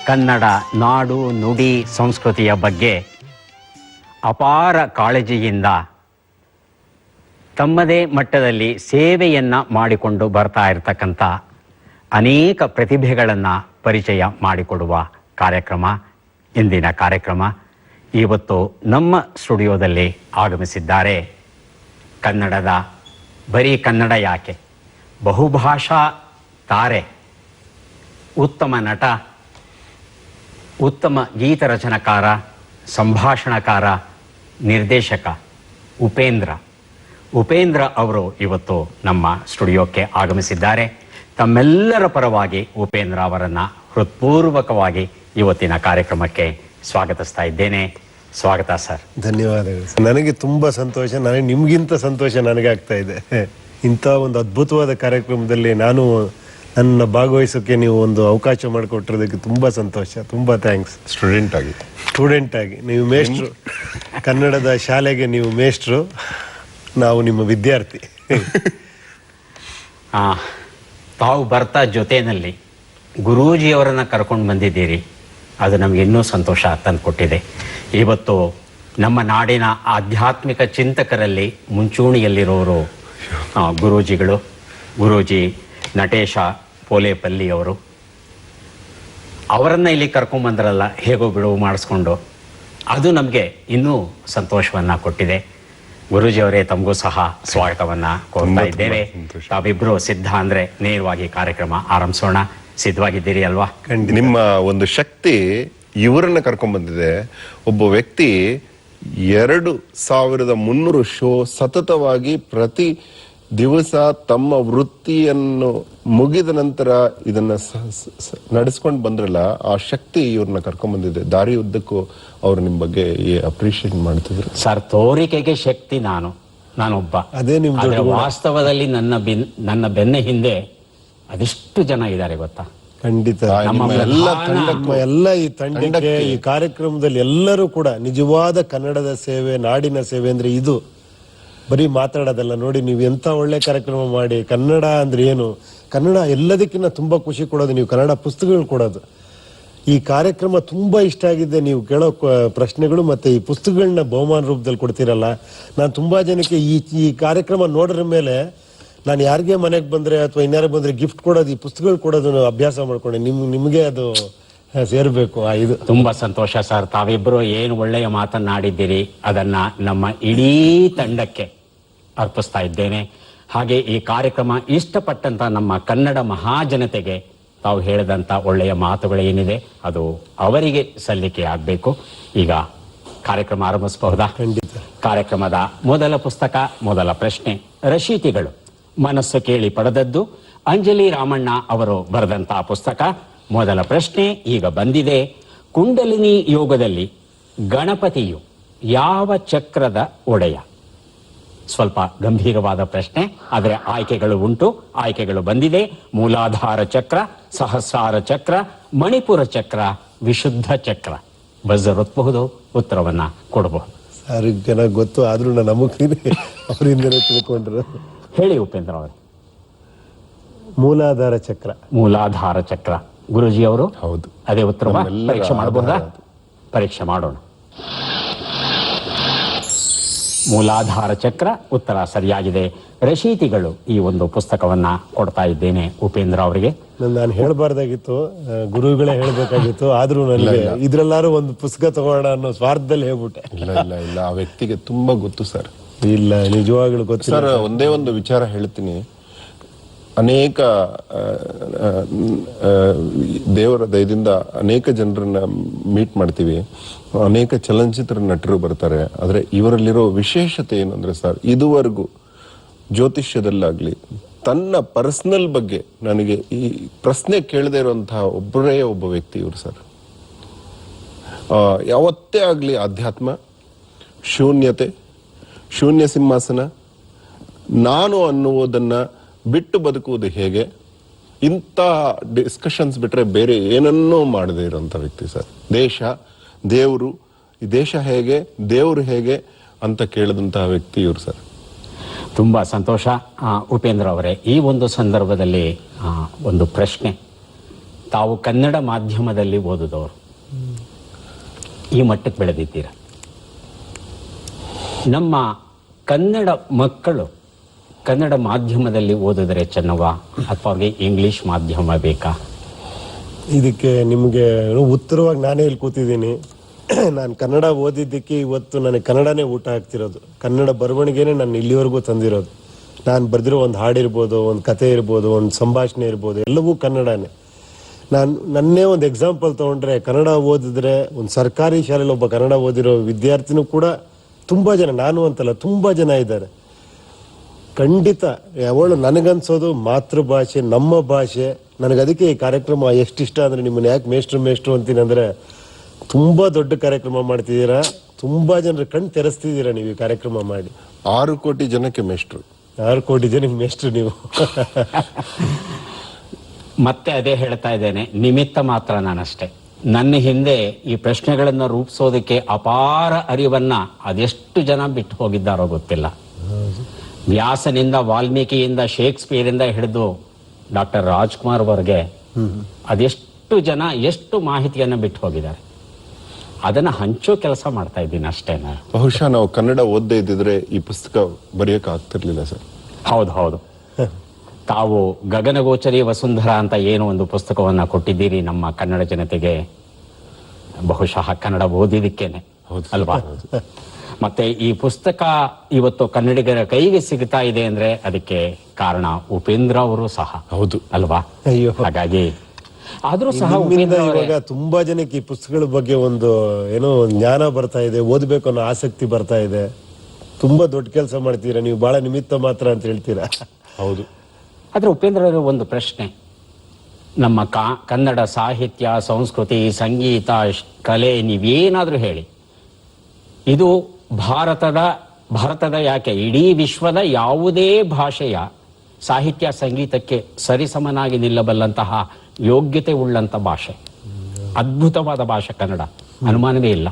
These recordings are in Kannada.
ಕನ್ನಡ ನಾಡು ನುಡಿ ಸಂಸ್ಕೃತಿಯ ಬಗ್ಗೆ ಅಪಾರ ಕಾಳಜಿಯಿಂದ ತಮ್ಮದೇ ಮಟ್ಟದಲ್ಲಿ ಸೇವೆಯನ್ನು ಮಾಡಿಕೊಂಡು ಬರ್ತಾ ಇರತಕ್ಕಂಥ ಅನೇಕ ಪ್ರತಿಭೆಗಳನ್ನು ಪರಿಚಯ ಮಾಡಿಕೊಡುವ ಕಾರ್ಯಕ್ರಮ ಇಂದಿನ ಕಾರ್ಯಕ್ರಮ. ಇವತ್ತು ನಮ್ಮ ಸ್ಟುಡಿಯೋದಲ್ಲಿ ಆಗಮಿಸಿದ್ದಾರೆ ಕನ್ನಡದ ಬರೀ ಕನ್ನಡ ಯಾಕೆ ಬಹುಭಾಷಾ ತಾರೆ, ಉತ್ತಮ ನಟ, ಉತ್ತಮ ಗೀತ ರಚನಕಾರ, ಸಂಭಾಷಣಕಾರ, ನಿರ್ದೇಶಕ ಉಪೇಂದ್ರ ಅವರು ಇವತ್ತು ನಮ್ಮ ಸ್ಟುಡಿಯೋಕ್ಕೆ ಆಗಮಿಸಿದ್ದಾರೆ. ತಮ್ಮೆಲ್ಲರ ಪರವಾಗಿ ಉಪೇಂದ್ರ ಅವರನ್ನು ಹೃತ್ಪೂರ್ವಕವಾಗಿ ಇವತ್ತಿನ ಕಾರ್ಯಕ್ರಮಕ್ಕೆ ಸ್ವಾಗತಿಸ್ತಾ ಇದ್ದೇನೆ. ಸ್ವಾಗತ ಸರ್. ಧನ್ಯವಾದಗಳು. ನನಗೆ ತುಂಬ ಸಂತೋಷ, ನನಗೆ ನಿಮಗಿಂತ ಸಂತೋಷ ನನಗೆ ಆಗ್ತಾ ಇದೆ. ಇಂಥ ಒಂದು ಅದ್ಭುತವಾದ ಕಾರ್ಯಕ್ರಮದಲ್ಲಿ ನಾನು ನನ್ನ ಭಾಗವಹಿಸೋಕ್ಕೆ ನೀವು ಒಂದು ಅವಕಾಶ ಮಾಡಿಕೊಟ್ಟಿರೋದಕ್ಕೆ ತುಂಬ ಸಂತೋಷ. ತುಂಬ ಥ್ಯಾಂಕ್ಸ್. ಸ್ಟೂಡೆಂಟ್ ಆಗಿ ನೀವು ಮೇಷ್ಟ್ರು, ಕನ್ನಡದ ಶಾಲೆಗೆ ನೀವು ಮೇಷ್ಟ್ರು, ನಾವು ನಿಮ್ಮ ವಿದ್ಯಾರ್ಥಿ. ತಾವು ಬರ್ತಾ ಜೊತೆಯಲ್ಲಿ ಗುರೂಜಿಯವರನ್ನು ಕರ್ಕೊಂಡು ಬಂದಿದ್ದೀರಿ, ಅದು ನಮಗೆ ಇನ್ನೂ ಸಂತೋಷ ತಂದುಕೊಟ್ಟಿದೆ. ಇವತ್ತು ನಮ್ಮ ನಾಡಿನ ಆಧ್ಯಾತ್ಮಿಕ ಚಿಂತಕರಲ್ಲಿ ಮುಂಚೂಣಿಯಲ್ಲಿರೋರು ಗುರೂಜಿ ನಟೇಶ ಪೋಲೇಪಲ್ಲಿಯವರು. ಅವರನ್ನು ಇಲ್ಲಿ ಕರ್ಕೊಂಡ್ಬಂದ್ರಲ್ಲ, ಹೇಗೋ ಬಿಡುವು ಮಾಡಿಸ್ಕೊಂಡು, ಅದು ನಮಗೆ ಇನ್ನೂ ಸಂತೋಷವನ್ನು ಕೊಟ್ಟಿದೆ. ಗುರೂಜಿಯವರೇ, ತಮಗೂ ಸಹ ಸ್ವಾಗತವನ್ನು ಕೋರ್ತಾ ಇದ್ದೇವೆ. ತಾವಿಬ್ಬರು ಸಿದ್ಧ ಅಂದರೆ ನೇರವಾಗಿ ಕಾರ್ಯಕ್ರಮ ಆರಂಭಿಸೋಣ. ಸಿದ್ಧವಾಗಿದ್ದೀರಿ ಅಲ್ವಾ? ನಿಮ್ಮ ಒಂದು ಶಕ್ತಿ ಇವರನ್ನ ಕರ್ಕೊಂಡ್ ಬಂದಿದೆ. ಒಬ್ಬ ವ್ಯಕ್ತಿ 2300 ಶೋ ಸತತವಾಗಿ ಪ್ರತಿ ದಿವಸ ತಮ್ಮ ವೃತ್ತಿಯನ್ನು ಮುಗಿದ ನಂತರ ಇದನ್ನ ನಡೆಸ್ಕೊಂಡು ಬಂದ್ರಲ್ಲ, ಆ ಶಕ್ತಿ ಇವ್ರನ್ನ ಕರ್ಕೊಂಡ್ ಬಂದಿದೆ. ದಾರಿ ಉದ್ದಕ್ಕೂ ಅವ್ರು ನಿಮ್ ಬಗ್ಗೆ ಅಪ್ರಿಶಿಯೇಟ್ ಮಾಡ್ತಿದ್ರು. ಸರ್, ತೋರಿಕೆಗೆ ಶಕ್ತಿ ನಾನೊಬ್ಬ. ಅದೇ ನಿಮ್ದು ವಾಸ್ತವದಲ್ಲಿ ನನ್ನ ಬೆನ್ನ ಹಿಂದೆ ಅದೆಷ್ಟು ಜನ ಇದ್ದಾರೆ ಗೊತ್ತಾ? ಖಂಡಿತ. ಎಲ್ಲ ಈ ತಂಡಕ್ಕೆ, ಈ ಕಾರ್ಯಕ್ರಮದಲ್ಲಿ ಎಲ್ಲರೂ ಕೂಡ ನಿಜವಾದ ಕನ್ನಡದ ಸೇವೆ, ನಾಡಿನ ಸೇವೆ ಅಂದ್ರೆ ಇದು ಬರೀ ಮಾತಾಡೋದಲ್ಲ. ನೋಡಿ, ನೀವು ಎಂತ ಒಳ್ಳೆ ಕಾರ್ಯಕ್ರಮ ಮಾಡಿ, ಕನ್ನಡ ಅಂದ್ರೆ ಏನು, ಕನ್ನಡ ಎಲ್ಲದಕ್ಕಿಂತ ತುಂಬಾ ಖುಷಿ ಕೊಡೋದು ನೀವು ಕನ್ನಡ ಪುಸ್ತಕಗಳು ಕೊಡೋದು. ಈ ಕಾರ್ಯಕ್ರಮ ತುಂಬಾ ಇಷ್ಟ ಆಗಿದೆ. ನೀವು ಕೇಳೋ ಪ್ರಶ್ನೆಗಳು ಮತ್ತೆ ಈ ಪುಸ್ತಕಗಳನ್ನ ಬಹುಮಾನ ರೂಪದಲ್ಲಿ ಕೊಡ್ತೀರಲ್ಲ, ನಾನು ತುಂಬಾ ಜನಕ್ಕೆ ಈ ಕಾರ್ಯಕ್ರಮ ನೋಡ್ರ ಮೇಲೆ ನಾನು ಯಾರಿಗೆ ಮನೆಗೆ ಬಂದ್ರೆ ಅಥವಾ ಇನ್ಯಾರು ಬಂದ್ರೆ ಗಿಫ್ಟ್ ಕೊಡೋದು, ಈ ಪುಸ್ತಕಗಳು ಕೊಡೋದು ಅಭ್ಯಾಸ ಮಾಡ್ಕೊಂಡೆ. ನಿಮಗೆ ಅದು ಸೇರ್ಬೇಕು. ಇದು ತುಂಬಾ ಸಂತೋಷ ಸರ್. ತಾವಿಬ್ಬರು ಏನು ಒಳ್ಳೆಯ ಮಾತನ್ನಾಡಿದ್ದೀರಿ, ಅದನ್ನ ನಮ್ಮ ಇಡೀ ತಂಡಕ್ಕೆ ಅರ್ಪಿಸ್ತಾ ಇದ್ದೇನೆ. ಹಾಗೆ ಈ ಕಾರ್ಯಕ್ರಮ ಇಷ್ಟಪಟ್ಟಂತ ನಮ್ಮ ಕನ್ನಡ ಮಹಾಜನತೆಗೆ ತಾವು ಹೇಳಿದಂತ ಒಳ್ಳೆಯ ಮಾತುಗಳೇನಿದೆ ಅದು ಅವರಿಗೆ ಸಲ್ಲಿಕೆ ಆಗಬೇಕು. ಈಗ ಕಾರ್ಯಕ್ರಮ ಆರಂಭಿಸಬಹುದಾ? ಖಂಡಿತ. ಕಾರ್ಯಕ್ರಮದ ಮೊದಲ ಪುಸ್ತಕ, ಮೊದಲ ಪ್ರಶ್ನೆ, ರಶೀತಿಗಳು ಮನಸ್ಸು ಕೇಳಿ ಪಡೆದದ್ದು, ಅಂಜಲಿ ರಾಮಣ್ಣ ಅವರು ಬರೆದಂತಹ ಪುಸ್ತಕ. ಮೊದಲ ಪ್ರಶ್ನೆ ಈಗ ಬಂದಿದೆ. ಕುಂಡಲಿನಿ ಯೋಗದಲ್ಲಿ ಗಣಪತಿಯು ಯಾವ ಚಕ್ರದ ಒಡೆಯ? ಸ್ವಲ್ಪ ಗಂಭೀರವಾದ ಪ್ರಶ್ನೆ, ಆದರೆ ಆಯ್ಕೆಗಳು ಉಂಟು. ಆಯ್ಕೆಗಳು ಬಂದಿದೆ: ಮೂಲಾಧಾರ ಚಕ್ರ, ಸಹಸ್ರಾರ ಚಕ್ರ, ಮಣಿಪುರ ಚಕ್ರ, ವಿಶುದ್ಧ ಚಕ್ರ. ಬಜರ್ ಒತ್ತಬಹುದು, ಉತ್ತರವನ್ನ ಕೊಡಬಹುದು. ಜನ ಗೊತ್ತು, ಆದ್ರೂ ನಮಗೆ ಅವರಿಂದಲೇ ತಿಳ್ಕೊಂಡ್ರು. ಹೇಳಿ ಉಪೇಂದ್ರ ಅವರು. ಮೂಲಾಧಾರ ಚಕ್ರ. ಮೂಲಾಧಾರ ಚಕ್ರ. ಗುರುಜಿ ಅವರು? ಹೌದು. ಅದೇ ಉತ್ತರ. ಪರೀಕ್ಷೆ ಮಾಡಬಹುದಾ? ಪರೀಕ್ಷೆ ಮಾಡೋಣ. ಮೂಲಾಧಾರ ಚಕ್ರ ಉತ್ತರ ಸರಿಯಾಗಿದೆ. ರಶೀತಿಗಳು ಈ ಒಂದು ಪುಸ್ತಕವನ್ನ ಕೊಡ್ತಾ ಇದ್ದೇನೆ ಉಪೇಂದ್ರ ಅವರಿಗೆ. ನಾನು ಹೇಳ್ಬಾರ್ದಾಗಿತ್ತು, ಗುರುಗಳೇ ಹೇಳ್ಬೇಕಾಗಿತ್ತು. ಆದ್ರೂ ನನಗೆ ಇದ್ರಲ್ಲಾರು ಒಂದು ಪುಸ್ತಕ ತಗೋಣ ಅನ್ನೋ ಸ್ವಾರ್ಥದಲ್ಲಿ ಹೇಳ್ಬಿಟ್ಟೆ. ಇಲ್ಲ, ಆ ವ್ಯಕ್ತಿಗೆ ತುಂಬಾ ಗೊತ್ತು ಸರ್. ಇಲ್ಲ, ನಿಜವಾಗ್ಲೂ ಗೊತ್ತು ಸರ್. ಒಂದೇ ಒಂದು ವಿಚಾರ ಹೇಳ್ತೀನಿ. ಅನೇಕ ದೇವರ ದಯದಿಂದ ಅನೇಕ ಜನರನ್ನ ಮೀಟ್ ಮಾಡ್ತೀವಿ, ಅನೇಕ ಚಲನಚಿತ್ರ ನಟರು ಬರ್ತಾರೆ. ಆದ್ರೆ ಇವರಲ್ಲಿರೋ ವಿಶೇಷತೆ ಏನಂದ್ರೆ ಸರ್, ಇದುವರೆಗೂ ಜ್ಯೋತಿಷ್ಯದಲ್ಲಾಗ್ಲಿ ತನ್ನ ಪರ್ಸನಲ್ ಬಗ್ಗೆ ನನಗೆ ಈ ಪ್ರಶ್ನೆ ಕೇಳದೇ ಇರುವಂತಹ ಒಬ್ಬ ವ್ಯಕ್ತಿ ಇವರು ಸರ್. ಯಾವತ್ತೇ ಆಗ್ಲಿ ಆಧ್ಯಾತ್ಮ, ಶೂನ್ಯತೆ, ಶೂನ್ಯ ಸಿಂಹಾಸನ, ನಾನು ಅನ್ನುವುದನ್ನ ಬಿಟ್ಟು ಬದುಕುವುದು ಹೇಗೆ, ಇಂಥ ಡಿಸ್ಕಷನ್ಸ್ ಬಿಟ್ರೆ ಬೇರೆ ಏನನ್ನೂ ಮಾಡದೇ ಇರೋಂಥ ವ್ಯಕ್ತಿ ಸರ್. ದೇಶ, ದೇವರು, ಈ ದೇಶ ಹೇಗೆ, ದೇವರು ಹೇಗೆ ಅಂತ ಕೇಳಿದಂತಹ ವ್ಯಕ್ತಿ ಇವರು ಸರ್. ತುಂಬ ಸಂತೋಷ ಉಪೇಂದ್ರ ಅವರೇ. ಈ ಒಂದು ಸಂದರ್ಭದಲ್ಲಿ ಒಂದು ಪ್ರಶ್ನೆ, ತಾವು ಕನ್ನಡ ಮಾಧ್ಯಮದಲ್ಲಿ ಓದಿದವರು, ಈ ಮಟ್ಟಕ್ಕೆ ಬೆಳೆದಿದ್ದೀರ. ನಮ್ಮ ಕನ್ನಡ ಮಕ್ಕಳು ಕನ್ನಡ ಮಾಧ್ಯಮದಲ್ಲಿ ಓದಿದ್ರೆ ಚೆನ್ನವಾ ಅಥವಾ ಅವ್ರಿಗೆ ಇಂಗ್ಲಿಷ್ ಮಾಧ್ಯಮ ಬೇಕಾ? ಇದಕ್ಕೆ ನಿಮಗೆ ಉತ್ತರವಾಗಿ ನಾನೇ ಇಲ್ಲಿ ಕೂತಿದ್ದೀನಿ. ನಾನು ಕನ್ನಡ ಓದಿದ್ದಕ್ಕೆ ಇವತ್ತು ನನಗೆ ಕನ್ನಡನೇ ಊಟ ಆಗ್ತಿರೋದು. ಕನ್ನಡ ಬರವಣಿಗೆನೇ ನಾನು ಇಲ್ಲಿವರೆಗೂ ತಂದಿರೋದು. ನಾನು ಬರೆದಿರೋ ಒಂದು ಹಾಡಿರ್ಬೋದು, ಒಂದು ಕತೆ ಇರ್ಬೋದು, ಒಂದು ಸಂಭಾಷಣೆ ಇರ್ಬೋದು, ಎಲ್ಲವೂ ಕನ್ನಡನೇ. ನನ್ನೇ ಒಂದು ಎಕ್ಸಾಂಪಲ್ ತಗೊಂಡ್ರೆ, ಕನ್ನಡ ಓದಿದ್ರೆ ಒಂದು ಸರ್ಕಾರಿ ಶಾಲೆಯಲ್ಲಿ ಒಬ್ಬ ಕನ್ನಡ ಓದಿರೋ ವಿದ್ಯಾರ್ಥಿನೂ ಕೂಡ ತುಂಬಾ ಜನ, ನಾನು ಅಂತಲ್ಲ ತುಂಬಾ ಜನ ಇದ್ದಾರೆ. ಖಂಡಿತ ಅವಳು ನನಗನ್ಸೋದು ಮಾತೃಭಾಷೆ, ನಮ್ಮ ಭಾಷೆ. ನನಗದಕ್ಕೆ ಈ ಕಾರ್ಯಕ್ರಮ ಎಷ್ಟಿಷ್ಟ ಅಂದ್ರೆ, ನಿಮ್ಮನ್ನ ಯಾಕೆ ಮೇಷ್ಟ್ರು ಅಂತೀನಿ ಅಂದ್ರೆ, ತುಂಬಾ ದೊಡ್ಡ ಕಾರ್ಯಕ್ರಮ ಮಾಡ್ತಿದ್ದೀರಾ, ತುಂಬಾ ಜನರ ಕಣ್ ತೆರೆಸ್ತಿದ್ದೀರಾ ನೀವು ಈ ಕಾರ್ಯಕ್ರಮ ಮಾಡಿ. 6 ಕೋಟಿ ಜನಕ್ಕೆ ಮೇಷ್ಟ್ರು. 6 ಕೋಟಿ ಜನಕ್ಕೆ ಮೇಷ್ಟ್ರು ನೀವು. ಮತ್ತೆ ಅದೇ ಹೇಳ್ತಾ ಇದ್ದೇನೆ, ನಿಮಿತ್ತ ಮಾತ್ರ ನಾನಷ್ಟೇ. ನನ್ನ ಹಿಂದೆ ಈ ಪ್ರಶ್ನೆಗಳನ್ನು ರೂಪಿಸೋದಕ್ಕೆ ಅಪಾರ ಅರಿವನ್ನ ಅದೆಷ್ಟು ಜನ ಬಿಟ್ಟು ಹೋಗಿದ್ದಾರೋ ಗೊತ್ತಿಲ್ಲ. ವ್ಯಾಸನಿಂದ, ವಾಲ್ಮೀಕಿಯಿಂದ, ಶೇಕ್ಸ್ಪಿಯರಿಂದ ಹಿಡಿದು ಡಾಕ್ಟರ್ ರಾಜ್ಕುಮಾರ್ ಅವರಿಗೆ ಅದೆಷ್ಟು ಜನ ಎಷ್ಟು ಮಾಹಿತಿಯನ್ನು ಬಿಟ್ಟು ಹೋಗಿದ್ದಾರೆ. ಅದನ್ನ ಹಂಚೋ ಕೆಲಸ ಮಾಡ್ತಾ ಇದ್ದೀನಿ ಅಷ್ಟೇ. ಬಹುಶಃ ನಾವು ಕನ್ನಡ ಓದದೇ ಇದ್ದಿದ್ರೆ ಈ ಪುಸ್ತಕ ಬರೆಯಕ್ಕೆ ಆಗ್ತಿರ್ಲಿಲ್ಲ ಸರ್. ಹೌದು. ತಾವು ಗಗನಗೋಚರಿ ವಸುಂಧರ ಅಂತ ಏನು ಒಂದು ಪುಸ್ತಕವನ್ನ ಕೊಟ್ಟಿದ್ದೀರಿ ನಮ್ಮ ಕನ್ನಡ ಜನತೆಗೆ, ಬಹುಶಃ ಕನ್ನಡ ಓದಿದಕ್ಕೇನೆ ಅಲ್ವಾ? ಮತ್ತೆ ಈ ಪುಸ್ತಕ ಇವತ್ತು ಕನ್ನಡಿಗರ ಕೈಗೆ ಸಿಗ್ತಾ ಇದೆ ಅಂದ್ರೆ ಅದಕ್ಕೆ ಕಾರಣ ಉಪೇಂದ್ರ ಅವರು ಸಹ. ಹೌದು ಅಲ್ವಾ? ಅಯ್ಯೋ, ಹಾಗಾಗಿ ಆದ್ರೂ ಸಹ ನಿಮ್ಮಿಂದ ಇವಾಗ ತುಂಬಾ ಜನಕ್ಕೆ ಈ ಪುಸ್ತಕಗಳ ಬಗ್ಗೆ ಒಂದು ಏನೋ ಜ್ಞಾನ ಬರ್ತಾ ಇದೆ, ಓದ್ಬೇಕು ಅನ್ನೋ ಆಸಕ್ತಿ ಬರ್ತಾ ಇದೆ. ತುಂಬಾ ದೊಡ್ಡ ಕೆಲಸ ಮಾಡ್ತೀರಾ ನೀವು, ಬಹಳ ನಿಮಿತ್ತ ಮಾತ್ರ ಅಂತ ಹೇಳ್ತೀರಾ. ಹೌದು. ಆದ್ರೆ ಉಪೇಂದ್ರ ಅವರು ಒಂದು ಪ್ರಶ್ನೆ, ನಮ್ಮ ಕನ್ನಡ ಸಾಹಿತ್ಯ, ಸಂಸ್ಕೃತಿ, ಸಂಗೀತ, ಕಲೆ, ನೀವೇನಾದ್ರೂ ಹೇಳಿ, ಇದು ಭಾರತದ ಯಾಕೆ ಇಡೀ ವಿಶ್ವದ ಯಾವುದೇ ಭಾಷೆಯ ಸಾಹಿತ್ಯ ಸಂಗೀತಕ್ಕೆ ಸರಿಸಮನಾಗಿ ನಿಲ್ಲಬಲ್ಲಂತಹ ಯೋಗ್ಯತೆ ಉಳ್ಳಂತ ಭಾಷೆ, ಅದ್ಭುತವಾದ ಭಾಷೆ ಕನ್ನಡ, ಅನುಮಾನವೇ ಇಲ್ಲ.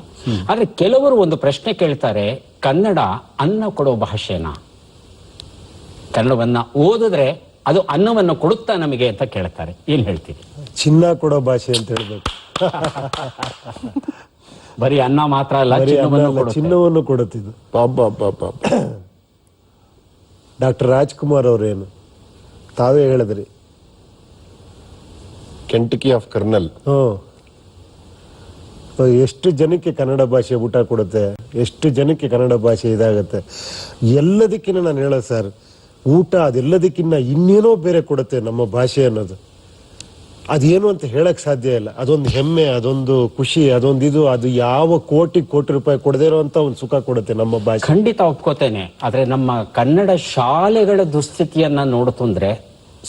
ಆದ್ರೆ ಕೆಲವರು ಒಂದು ಪ್ರಶ್ನೆ ಕೇಳ್ತಾರೆ, ಕನ್ನಡ ಅನ್ನ ಕೊಡೋ ಭಾಷೆನಾ? ಕನ್ನಡವನ್ನ ಓದಿದ್ರೆ ಅದು ಅನ್ನವನ್ನು ಕೊಡುತ್ತಾ ನಮಗೆ ಅಂತ ಕೇಳ್ತಾರೆ. ಏನ್ ಹೇಳ್ತೀವಿ? ಚಿನ್ನ ಕೊಡೋ ಭಾಷೆ ಅಂತ ಹೇಳ್ಬೇಕು. ಬರೀ ಅನ್ನ ಮಾತ್ರ ಅಲ್ಲ, ಚಿನ್ನವನ್ನು ಕೊಡುತ್ತಿದ್ದು. ಡಾಕ್ಟರ್ ರಾಜ್ಕುಮಾರ್ ಅವ್ರೇನು ತಾವೇ ಹೇಳಿದ್ರಿ, ಕೆಂಟಕಿ ಆಫ್ ಕರ್ನಲ್. ಎಷ್ಟು ಜನಕ್ಕೆ ಕನ್ನಡ ಭಾಷೆ ಊಟ ಕೊಡುತ್ತೆ, ಎಷ್ಟು ಜನಕ್ಕೆ ಕನ್ನಡ ಭಾಷೆ ಇದಾಗತ್ತೆ. ಎಲ್ಲದಕ್ಕಿಂತ ನಾನು ಹೇಳೋದು ಸರ್, ಊಟ ಅದೆಲ್ಲದಕ್ಕಿಂತ ಇನ್ನೇನೋ ಬೇರೆ ಕೊಡುತ್ತೆ ನಮ್ಮ ಭಾಷೆ ಅನ್ನೋದು. ಅದೇನು ಅಂತ ಹೇಳಕ್ ಸಾಧ್ಯ ಇಲ್ಲ. ಅದೊಂದು ಹೆಮ್ಮೆ, ಅದೊಂದು ಖುಷಿ, ಅದೊಂದು ಅದು ಯಾವ ಕೋಟಿ ರೂಪಾಯಿ ಕೊಡದೇ ಇರುವಂತ ಒಂದು ಸುಖ ಕೊಡುತ್ತೆ ನಮ್ಮ ಭಾಷೆ. ಖಂಡಿತ ಒಪ್ಕೋತೇನೆ. ಆದ್ರೆ ನಮ್ಮ ಕನ್ನಡ ಶಾಲೆಗಳ ದುಸ್ಥಿತಿಯನ್ನ ನೋಡುತ್ತಂದ್ರೆ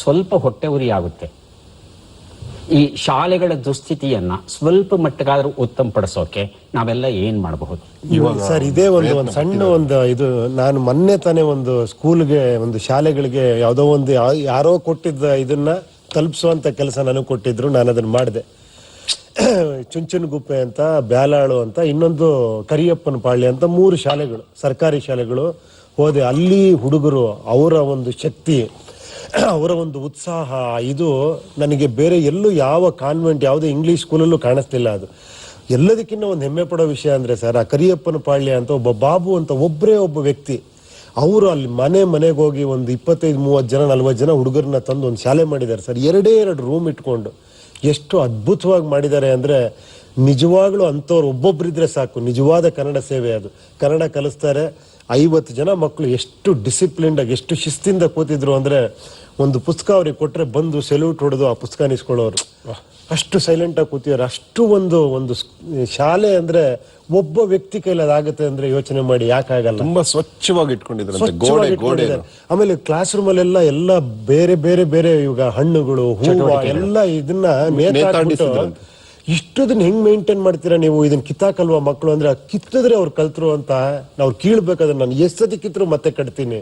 ಸ್ವಲ್ಪ ಹೊಟ್ಟೆ ಉರಿ ಆಗುತ್ತೆ. ಈ ಶಾಲೆಗಳ ದುಸ್ಥಿತಿಯನ್ನ ಸ್ವಲ್ಪ ಮಟ್ಟಿಗಾದ್ರೂ ಉತ್ತಮ ಪಡಿಸೋಕೆ ನಾವೆಲ್ಲ ಏನ್ ಮಾಡಬಹುದು? ಸರ್, ಇದೇ ಒಂದು ಸಣ್ಣ ಒಂದು ಇದು, ನಾನು ಮೊನ್ನೆ ತಾನೇ ಒಂದು ಸ್ಕೂಲ್ಗೆ, ಒಂದು ಶಾಲೆಗಳಿಗೆ ಯಾವುದೋ ಒಂದು ಯಾರೋ ಕೊಟ್ಟಿದ್ದ ಇದನ್ನ ತಲುಪಿಸುವಂತ ಕೆಲಸ ನನಗೆ ಕೊಟ್ಟಿದ್ರು. ನಾನು ಅದನ್ನ ಮಾಡಿದೆ. ಚುಂಚನಗುಪ್ಪೆ ಅಂತ, ಬ್ಯಾಲಾಳು ಅಂತ, ಇನ್ನೊಂದು ಕರಿಯಪ್ಪನ ಪಾಳ್ಯ ಅಂತ 3 ಶಾಲೆಗಳು, ಸರ್ಕಾರಿ ಶಾಲೆಗಳು ಹೋದೆ. ಅಲ್ಲಿ ಹುಡುಗರು ಅವರ ಒಂದು ಶಕ್ತಿ, ಅವರ ಒಂದು ಉತ್ಸಾಹ, ಇದು ನನಗೆ ಬೇರೆ ಎಲ್ಲೂ ಯಾವ ಕಾನ್ವೆಂಟ್, ಯಾವುದೇ ಇಂಗ್ಲಿಷ್ ಸ್ಕೂಲಲ್ಲೂ ಕಾಣಿಸ್ತಿಲ್ಲ. ಅದು ಎಲ್ಲದಕ್ಕಿಂತ ಒಂದು ಹೆಮ್ಮೆ ಪಡೋ ವಿಷಯ ಅಂದ್ರೆ ಸರ್, ಆ ಕರಿಯಪ್ಪನ ಪಾಳ್ಯ ಅಂತ ಒಬ್ಬ ಬಾಬು ಅಂತ ಒಬ್ಬ ವ್ಯಕ್ತಿ, ಅವರು ಅಲ್ಲಿ ಮನೆಗೆ ಹೋಗಿ ಒಂದು 25-30 ಜನ 40 ಜನ ಹುಡುಗರನ್ನ ತಂದು ಒಂದು ಶಾಲೆ ಮಾಡಿದ್ದಾರೆ ಸರ್. 2 ರೂಮ್ ಇಟ್ಕೊಂಡು ಎಷ್ಟು ಅದ್ಭುತವಾಗಿ ಮಾಡಿದ್ದಾರೆ ಅಂದ್ರೆ, ನಿಜವಾಗ್ಲೂ ಅಂಥವ್ರು ಒಬ್ಬೊಬ್ಬರಿದ್ರೆ ಸಾಕು, ನಿಜವಾದ ಕನ್ನಡ ಸೇವೆ ಅದು. ಕನ್ನಡ ಕಲಿಸ್ತಾರೆ. 50 ಜನ ಮಕ್ಕಳು ಎಷ್ಟು ಡಿಸಿಪ್ಲಿನ್ಡ್ ಆಗಿ, ಎಷ್ಟು ಶಿಸ್ತಿಂದ ಕೂತಿದ್ರು ಅಂದ್ರೆ, ಒಂದು ಪುಸ್ತಕ ಅವ್ರಿಗೆ ಕೊಟ್ರೆ ಬಂದು ಸೆಲ್ಯೂಟ್ ಹೊಡೆದು ಆ ಪುಸ್ತಕ ನಿಸ್ಕೊಳ್ಳೋರು, ಅಷ್ಟು ಸೈಲೆಂಟ್ ಆಗಿ ಕೂತಿದ್ದಾರೆ. ಅಷ್ಟು ಒಂದು ಶಾಲೆ ಅಂದ್ರೆ ಒಬ್ಬ ವ್ಯಕ್ತಿ ಕೈಲಿ ಅದಾಗುತ್ತೆ ಅಂದ್ರೆ ಯೋಚನೆ ಮಾಡಿ, ಯಾಕಾಗಲ್ಲ. ತುಂಬಾ ಸ್ವಚ್ಛವಾಗಿ ಇಟ್ಕೊಂಡಿದ್ದಾರೆ. ಆಮೇಲೆ ಕ್ಲಾಸ್ ರೂಮ್ ಅಲ್ಲೆಲ್ಲ ಎಲ್ಲ ಬೇರೆ ಬೇರೆ ಬೇರೆ ಇವಾಗ ಹಣ್ಣುಗಳು, ಹೂವು ಎಲ್ಲ ಇದನ್ನ ನೇತಾಡ್ಬಿಟ್ಟು, ಇಷ್ಟದನ್ನ ಹೆಂಗ್ ಮೇಂಟೈನ್ ಮಾಡ್ತೀರಾ ನೀವು? ಇದನ್ನ ಕಿತ್ತಾಕಲ್ವಾ ಮಕ್ಕಳು ಅಂದ್ರೆ, ಕಿತ್ತಿದ್ರೆ ಅವ್ರು ಕಲ್ತರು ಅಂತ ಅವ್ರು ಕೀಳ್ಬೇಕಾದ್ರೆ, ನಾನು ಎಷ್ಟೊತ್ತಿ ಕಿತ್ತರು ಮತ್ತೆ ಕಟ್ತೀನಿ.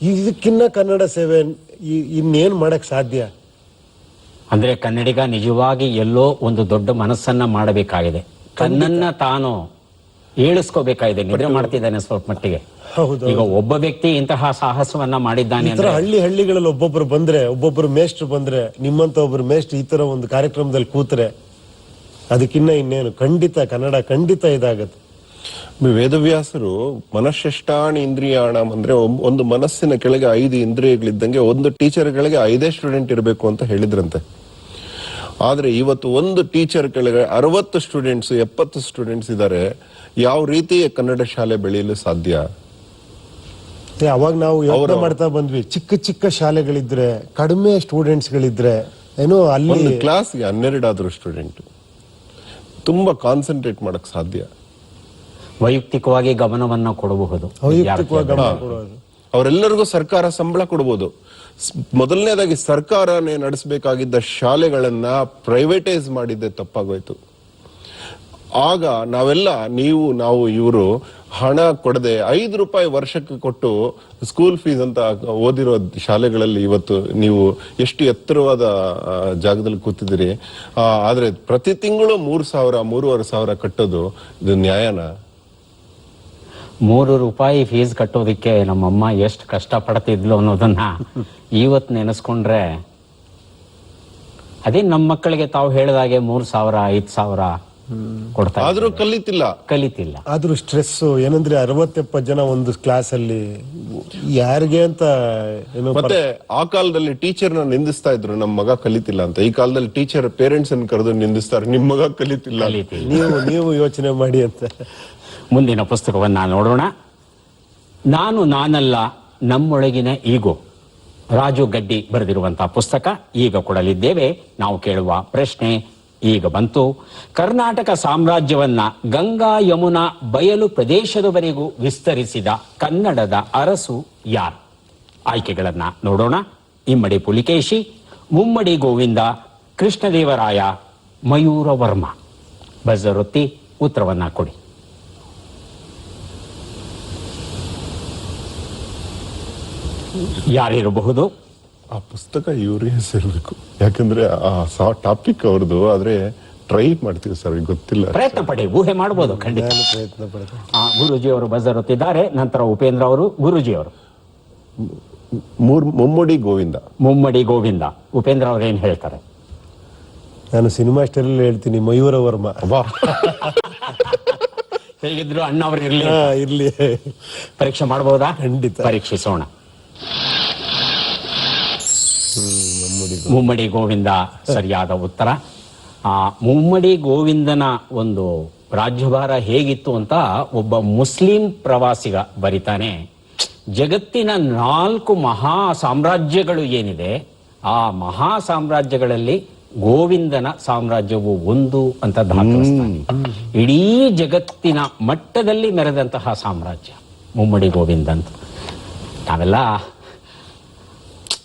ಇದಕ್ಕಿನ್ನ ಕನ್ನಡ ಸೇವೆ ಇನ್ನೇನ್ ಮಾಡಕ್ ಸಾಧ್ಯ? ಅಂದ್ರೆ ಕನ್ನಡಿಗ ನಿಜವಾಗಿ ಎಲ್ಲೋ ಒಂದು ದೊಡ್ಡ ಮನಸ್ಸನ್ನ ಮಾಡಬೇಕಾಗಿದೆ, ತನ್ನನ್ನ ತಾನು ಏಳಿಸ್ಕೋಬೇಕಾಗಿದೆ. ನಿದ್ರೆ ಮಾಡ್ತಿದ್ದಾನೆ ಸ್ವಲ್ಪ ಮಟ್ಟಿಗೆ. ಹೌದು. ಈಗ ಒಬ್ಬ ವ್ಯಕ್ತಿ ಇಂತಹ ಸಾಹಸವನ್ನ ಮಾಡಿದ್ದಾನೆ ಈ ತರ ಅಂದ್ರೆ ಹಳ್ಳಿಗಳಲ್ಲಿ ಒಬ್ಬೊಬ್ರು ಮೇಷ್ಟ್ರು ಬಂದ್ರೆ, ನಿಮ್ಮಂತ ಒಬ್ರು ಮೇಷ್ಟ್ರು ಈ ತರ ಒಂದು ಕಾರ್ಯಕ್ರಮದಲ್ಲಿ ಕೂತ್ರೆ ಅದಕ್ಕಿನ್ನ ಇನ್ನೇನು, ಕನ್ನಡ ಖಂಡಿತ ಇದಾಗತ್ತೆ. ವೇದವ್ಯಾಸರು ಮನಶ್ಶಷ್ಟಾಣಿ ಇಂದ್ರಿಯಾಣಂ ಅಂದ್ರೆ ಒಂದು ಮನಸ್ಸಿನ ಕೆಳಗೆ 5 ಇಂದ್ರಿಯಗಳಿದ್ದಂಗೆ ಒಂದು ಟೀಚರ್ ಕೆಳಗೆ 5 ಸ್ಟೂಡೆಂಟ್ ಇರಬೇಕು ಅಂತ ಹೇಳಿದ್ರಂತೆ. ಆದ್ರೆ ಇವತ್ತು ಒಂದು ಟೀಚರ್ ಕೆಳಗೆ 60 ಸ್ಟೂಡೆಂಟ್ಸ್ 70 ಸ್ಟೂಡೆಂಟ್ಸ್ ಇದ್ದಾರೆ. ಯಾವ ರೀತಿ ಕನ್ನಡ ಶಾಲೆ ಬೆಳೆಯಲು ಸಾಧ್ಯ? ಅವಾಗ ನಾವು ಯೋಚನೆ ಮಾಡ್ತಾ ಬಂದ್ವಿ, ಚಿಕ್ಕ ಚಿಕ್ಕ ಶಾಲೆಗಳಿದ್ರೆ, ಕಡಿಮೆ ಸ್ಟೂಡೆಂಟ್ಸ್ ಗಳಿದ್ರೆ ಏನೋ ಅಲ್ಲಿ ಒಂದು ಕ್ಲಾಸ್ಗೆ 12 ಆದ್ರೂ ಸ್ಟೂಡೆಂಟ್ ತುಂಬಾ ಕಾನ್ಸಂಟ್ರೇಟ್ ಮಾಡಕ್ ಸಾಧ್ಯ. ವೈಯಕ್ತಿಕವಾಗಿ ಗಮನವನ್ನ ಕೊಡಬಹುದು. ವೈಯಕ್ತಿಕವಾಗಿ ಗಮನ ಕೊಡೋದು. ಅವರೆಲ್ಲರಿಗೂ ಸರ್ಕಾರ ಸಂಬಳ ಕೊಡಬಹುದು. ಮೊದಲನೇದಾಗಿ ಸರ್ಕಾರನೇ ನಡೆಸಬೇಕಾಗಿದ್ದ ಶಾಲೆಗಳನ್ನ ಪ್ರೈವೇಟೈಸ್ ಮಾಡಿದ್ದೆ ತಪ್ಪಾಗೋಯ್ತು. ಆಗ ನಾವೆಲ್ಲ ನಾವು ಇವರು ಹಣ ಕೊಡದೆ 5 ರೂಪಾಯಿ ವರ್ಷಕ್ಕೆ ಕೊಟ್ಟು ಸ್ಕೂಲ್ ಫೀಸ್ ಅಂತ ಓದಿರೋ ಶಾಲೆಗಳಲ್ಲಿ ಇವತ್ತು ನೀವು ಎಷ್ಟು ಎತ್ತರವಾದ ಜಾಗದಲ್ಲಿ ಕೂತಿದ್ದೀರಿ. ಆದ್ರೆ ಪ್ರತಿ ತಿಂಗಳು 3,000 3,500 ಕಟ್ಟೋದು ಇದು ನ್ಯಾಯನ? 3 ರೂಪಾಯಿ ಫೀಸ್ ಕಟ್ಟೋದಿಕ್ಕೆ ನಮ್ಮಮ್ಮ ಎಷ್ಟು ಕಷ್ಟ ಪಡ್ತಿದ್ಲು ಅನ್ನೋದನ್ನ ಇವತ್ತು ನೆನೆಸ್ಕೊಂಡ್ರೆ, ಅದೇ ನಮ್ಮ ಮಕ್ಕಳಿಗೆ ತಾವು ಹೇಳಿದಾಗೆ 3,000 5,000 ಕೊಡ್ತಾ ಆದ್ರೂ ಕಲಿತಿಲ್ಲ. ಆದ್ರೂ ಸ್ಟ್ರೆಸ್ ಏನಂದ್ರೆ 60-70 ಜನ ಒಂದು ಕ್ಲಾಸ್ ಅಲ್ಲಿ ಯಾರಿಗೆ ಅಂತ ಏನೋ. ಮತ್ತೆ ಆ ಕಾಲದಲ್ಲಿ ಟೀಚರ್ ನ ನಿಂದಿಸ್ತಾ ಇದ್ರು, ನಮ್ಮ ಮಗ ಕಲಿತಿಲ್ಲ ಅಂತ. ಈ ಕಾಲದಲ್ಲಿ ಟೀಚರ್ ಪೇರೆಂಟ್ಸ್ ಅನ್ನು ಕರೆದು ನಿಂದಿಸ್ತಾರೆ, ನಿಮ್ ಮಗ ಕಲಿತಿಲ್ಲ. ನೀವು ಯೋಚನೆ ಮಾಡಿ ಅಂತ. ಮುಂದಿನ ಪುಸ್ತಕವನ್ನ ನೋಡೋಣ. ನಾನು ನಾನಲ್ಲ ನಮ್ಮೊಳಗಿನ ಈಗೋ, ರಾಜು ಗಡ್ಡಿ ಬರೆದಿರುವಂತಹ ಪುಸ್ತಕ ಈಗ ಕೊಡಲಿದ್ದೇವೆ. ನಾವು ಕೇಳುವ ಪ್ರಶ್ನೆ ಈಗ ಬಂತು. ಕರ್ನಾಟಕ ಸಾಮ್ರಾಜ್ಯವನ್ನ ಗಂಗಾ ಯಮುನಾ ಬಯಲು ಪ್ರದೇಶದವರೆಗೂ ವಿಸ್ತರಿಸಿದ ಕನ್ನಡದ ಅರಸು ಯಾರು? ಆಯ್ಕೆಗಳನ್ನ ನೋಡೋಣ. ಇಮ್ಮಡಿ ಪುಲಿಕೇಶಿ, ಮುಮ್ಮಡಿ ಗೋವಿಂದ, ಕೃಷ್ಣದೇವರಾಯ, ಮಯೂರ ವರ್ಮ. ಬಜರೊತ್ತಿ ಉತ್ತರವನ್ನ ಕೊಡಿ. ಯಾರಿರಬಹುದು? ಆ ಪುಸ್ತಕ ಇವ್ರಿಗೆ ಹೆಸರಿರ್ಬೇಕು, ಯಾಕಂದ್ರೆ ಆ ಟಾಪಿಕ್ ಅವ್ರದ್ದು. ಆದ್ರೆ ಟ್ರೈ ಮಾಡ್ತೀವಿ ಸರ್, ಗೊತ್ತಿಲ್ಲ. ಪ್ರಯತ್ನ ಪಡಿ, ಊಹೆ ಮಾಡಬಹುದು ಖಂಡಿತ. ಪ್ರಯತ್ನ ಪಡ್ತಾರೆ. ಗುರುಜಿ ಅವರು ಬಜರ್ ಒತ್ತಿದ್ದಾರೆ. ನಂತರ ಉಪೇಂದ್ರ ಅವರು, ಗುರುಜಿ ಅವರು. ಮುಮ್ಮಡಿ ಗೋವಿಂದ. ಮುಮ್ಮಡಿ ಗೋವಿಂದ. ಉಪೇಂದ್ರ ಅವ್ರು ಏನ್ ಹೇಳ್ತಾರೆ? ನಾನು ಸಿನಿಮಾ ಸ್ಟೈಲ್ ಹೇಳ್ತೀನಿ, ಮಯೂರ ವರ್ಮ. ಹೇಗಿದ್ರು ಅಣ್ಣವ್ರು ಇರ್ಲಿ. ಪರೀಕ್ಷೆ ಮಾಡಬಹುದಾ? ಖಂಡಿತ ಪರೀಕ್ಷಿಸೋಣ. ಮುಮ್ಮಡಿ ಗೋವಿಂದ ಸರಿಯಾದ ಉತ್ತರ. ಮುಮ್ಮಡಿ ಗೋವಿಂದನ ಒಂದು ರಾಜ್ಯಭಾರ ಹೇಗಿತ್ತು ಅಂತ ಒಬ್ಬ ಮುಸ್ಲಿಂ ಪ್ರವಾಸಿಗ ಬರಿತಾನೆ. ಜಗತ್ತಿನ 4 ಮಹಾ ಸಾಮ್ರಾಜ್ಯಗಳು ಏನಿದೆ, ಆ ಮಹಾ ಸಾಮ್ರಾಜ್ಯಗಳಲ್ಲಿ ಗೋವಿಂದನ ಸಾಮ್ರಾಜ್ಯವು ಒಂದು ಅಂತ ದಾಖಲಿಸ್ತಾನೆ. ಇಡೀ ಜಗತ್ತಿನ ಮಟ್ಟದಲ್ಲಿ ಮೆರೆದಂತಹ ಸಾಮ್ರಾಜ್ಯ ಮುಮ್ಮಡಿ ಗೋವಿಂದ ಅಂತ. ನಾವೆಲ್ಲ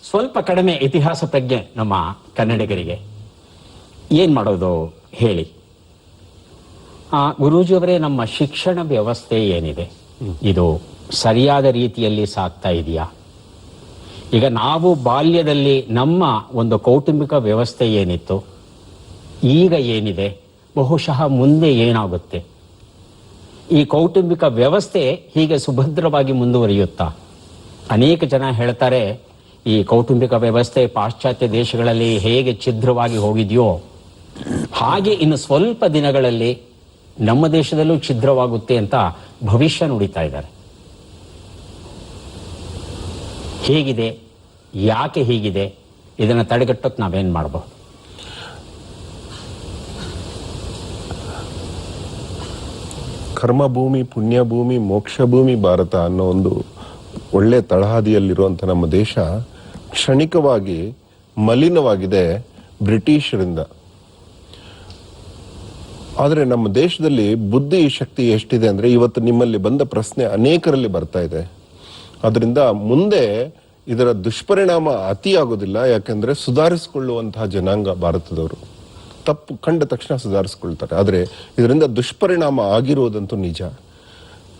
ಸ್ವಲ್ಪ ಕಡಿಮೆ ಇತಿಹಾಸ ಪ್ರಜ್ಞೆ ನಮ್ಮ ಕನ್ನಡಿಗರಿಗೆ. ಏನ್ ಮಾಡೋದು ಹೇಳಿ? ಗುರೂಜಿಯವರೇ, ನಮ್ಮ ಶಿಕ್ಷಣ ವ್ಯವಸ್ಥೆ ಏನಿದೆ ಇದು ಸರಿಯಾದ ರೀತಿಯಲ್ಲಿ ಸಾಗ್ತಾ ಇದೆಯಾ? ಈಗ ನಾವು ಬಾಲ್ಯದಲ್ಲಿ ನಮ್ಮ ಒಂದು ಕೌಟುಂಬಿಕ ವ್ಯವಸ್ಥೆ ಏನಿತ್ತು, ಈಗ ಏನಿದೆ, ಬಹುಶಃ ಮುಂದೆ ಏನಾಗುತ್ತೆ? ಈ ಕೌಟುಂಬಿಕ ವ್ಯವಸ್ಥೆ ಹೀಗೆ ಸುಭದ್ರವಾಗಿ ಮುಂದುವರಿಯುತ್ತಾ? ಅನೇಕ ಜನ ಹೇಳ್ತಾರೆ, ಈ ಕೌಟುಂಬಿಕ ವ್ಯವಸ್ಥೆ ಪಾಶ್ಚಾತ್ಯ ದೇಶಗಳಲ್ಲಿ ಹೇಗೆ ಛಿದ್ರವಾಗಿ ಹೋಗಿದೆಯೋ ಹಾಗೆ ಇನ್ನು ಸ್ವಲ್ಪ ದಿನಗಳಲ್ಲಿ ನಮ್ಮ ದೇಶದಲ್ಲೂ ಛಿದ್ರವಾಗುತ್ತೆ ಅಂತ ಭವಿಷ್ಯ ನುಡಿತಾ ಇದ್ದಾರೆ. ಹೇಗಿದೆ, ಯಾಕೆ ಹೀಗಿದೆ, ಇದನ್ನು ತಡೆಗಟ್ಟೋಕೆ ನಾವೇನ್ ಮಾಡಬಹುದು? ಕರ್ಮಭೂಮಿ, ಪುಣ್ಯಭೂಮಿ, ಮೋಕ್ಷಭೂಮಿ ಭಾರತ ಅನ್ನೋ ಒಂದು ಒಳ್ಳೆ ತಳಹದಿಯಲ್ಲಿರುವಂತ ನಮ್ಮ ದೇಶ ಕ್ಷಣಿಕವಾಗಿ ಮಲಿನವಾಗಿದೆ ಬ್ರಿಟಿಷರಿಂದ. ಆದ್ರೆ ನಮ್ಮ ದೇಶದಲ್ಲಿ ಬುದ್ಧಿ ಶಕ್ತಿ ಎಷ್ಟಿದೆ ಅಂದ್ರೆ, ಇವತ್ತು ನಿಮ್ಮಲ್ಲಿ ಬಂದ ಪ್ರಶ್ನೆ ಅನೇಕರಲ್ಲಿ ಬರ್ತಾ ಇದೆ. ಅದರಿಂದ ಮುಂದೆ ಇದರ ದುಷ್ಪರಿಣಾಮ ಅತಿ ಆಗೋದಿಲ್ಲ. ಯಾಕಂದ್ರೆ ಸುಧಾರಿಸಿಕೊಳ್ಳುವಂತಹ ಜನಾಂಗ ಭಾರತದವರು. ತಪ್ಪು ಕಂಡ ತಕ್ಷಣ ಸುಧಾರಿಸಿಕೊಳ್ತಾರೆ. ಆದ್ರೆ ಇದರಿಂದ ದುಷ್ಪರಿಣಾಮ ಆಗಿರುವುದಂತೂ ನಿಜ.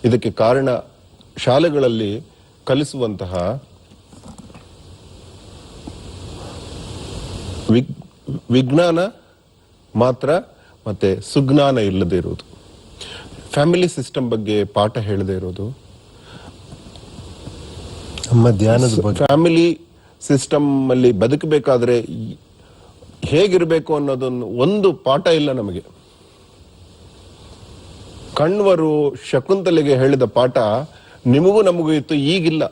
ಇದಕ್ಕೆ ಕಾರಣ ಶಾಲೆಗಳಲ್ಲಿ ಕಲಿಸುವಂತಹ ವಿಜ್ಞಾನ ಮಾತ್ರ ಮತ್ತೆ ಸುಜ್ಞಾನ ಇಲ್ಲದೆ ಇರೋದು, ಫ್ಯಾಮಿಲಿ ಸಿಸ್ಟಮ್ ಬಗ್ಗೆ ಪಾಠ ಹೇಳದೇ ಇರೋದು, ನಮ್ಮ ಧ್ಯಾನದ ಬಗ್ಗೆ ಫ್ಯಾಮಿಲಿ ಸಿಸ್ಟಮ್ ಅಲ್ಲಿ ಬದುಕಬೇಕಾದ್ರೆ ಹೇಗಿರ್ಬೇಕು ಅನ್ನೋದೊಂದು ಒಂದು ಪಾಠ ಇಲ್ಲ ನಮಗೆ. ಕಣ್ವರು ಶಕುಂತಲೆಗೆ ಹೇಳಿದ ಪಾಠ ನಿಮಗೂ ನಮಗೂ ಇತ್ತು, ಈಗಿಲ್ಲ.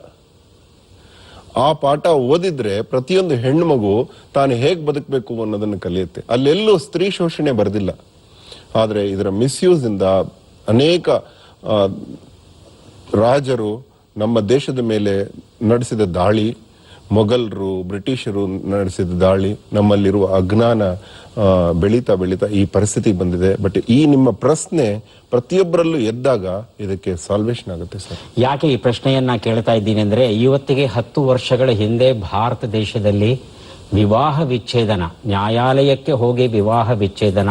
ಆ ಪಾಠ ಓದಿದ್ರೆ ಪ್ರತಿಯೊಂದು ಹೆಣ್ಣು ಮಗು ತಾನು ಹೇಗ್ ಬದುಕಬೇಕು ಅನ್ನೋದನ್ನು ಕಲಿಯುತ್ತೆ. ಅಲ್ಲೆಲ್ಲೂ ಸ್ತ್ರೀ ಶೋಷಣೆ ಬರೆದಿಲ್ಲ. ಆದ್ರೆ ಇದರ ಮಿಸ್ಯೂಸ್ ಇಂದ ಅನೇಕ ರಾಜರು ನಮ್ಮ ದೇಶದ ಮೇಲೆ ನಡೆಸಿದ ದಾಳಿ, ಮೊಘಲರು, ಬ್ರಿಟಿಷರು ನಡೆಸಿದ ದಾಳಿ, ನಮ್ಮಲ್ಲಿರುವ ಅಜ್ಞಾನ ಬೆಳೀತಾ ಬೆಳೀತಾ ಈ ಪರಿಸ್ಥಿತಿ ಬಂದಿದೆ. ಬಟ್ ಈ ನಿಮ್ಮ ಪ್ರಶ್ನೆ ಪ್ರತಿಯೊಬ್ಬರಲ್ಲೂ ಎದ್ದಾಗ ಇದಕ್ಕೆ ಸಾಲ್ವೇಷನ್ ಆಗುತ್ತೆ ಸರ್. ಯಾಕೆ ಈ ಪ್ರಶ್ನೆಯನ್ನ ಕೇಳ್ತಾ ಇದ್ದೀನಿ ಅಂದ್ರೆ, ಇವತ್ತಿಗೆ 10 ವರ್ಷಗಳ ಹಿಂದೆ ಭಾರತ ದೇಶದಲ್ಲಿ ವಿವಾಹ ವಿಚ್ಛೇದನ, ನ್ಯಾಯಾಲಯಕ್ಕೆ ಹೋಗಿ ವಿವಾಹ ವಿಚ್ಛೇದನ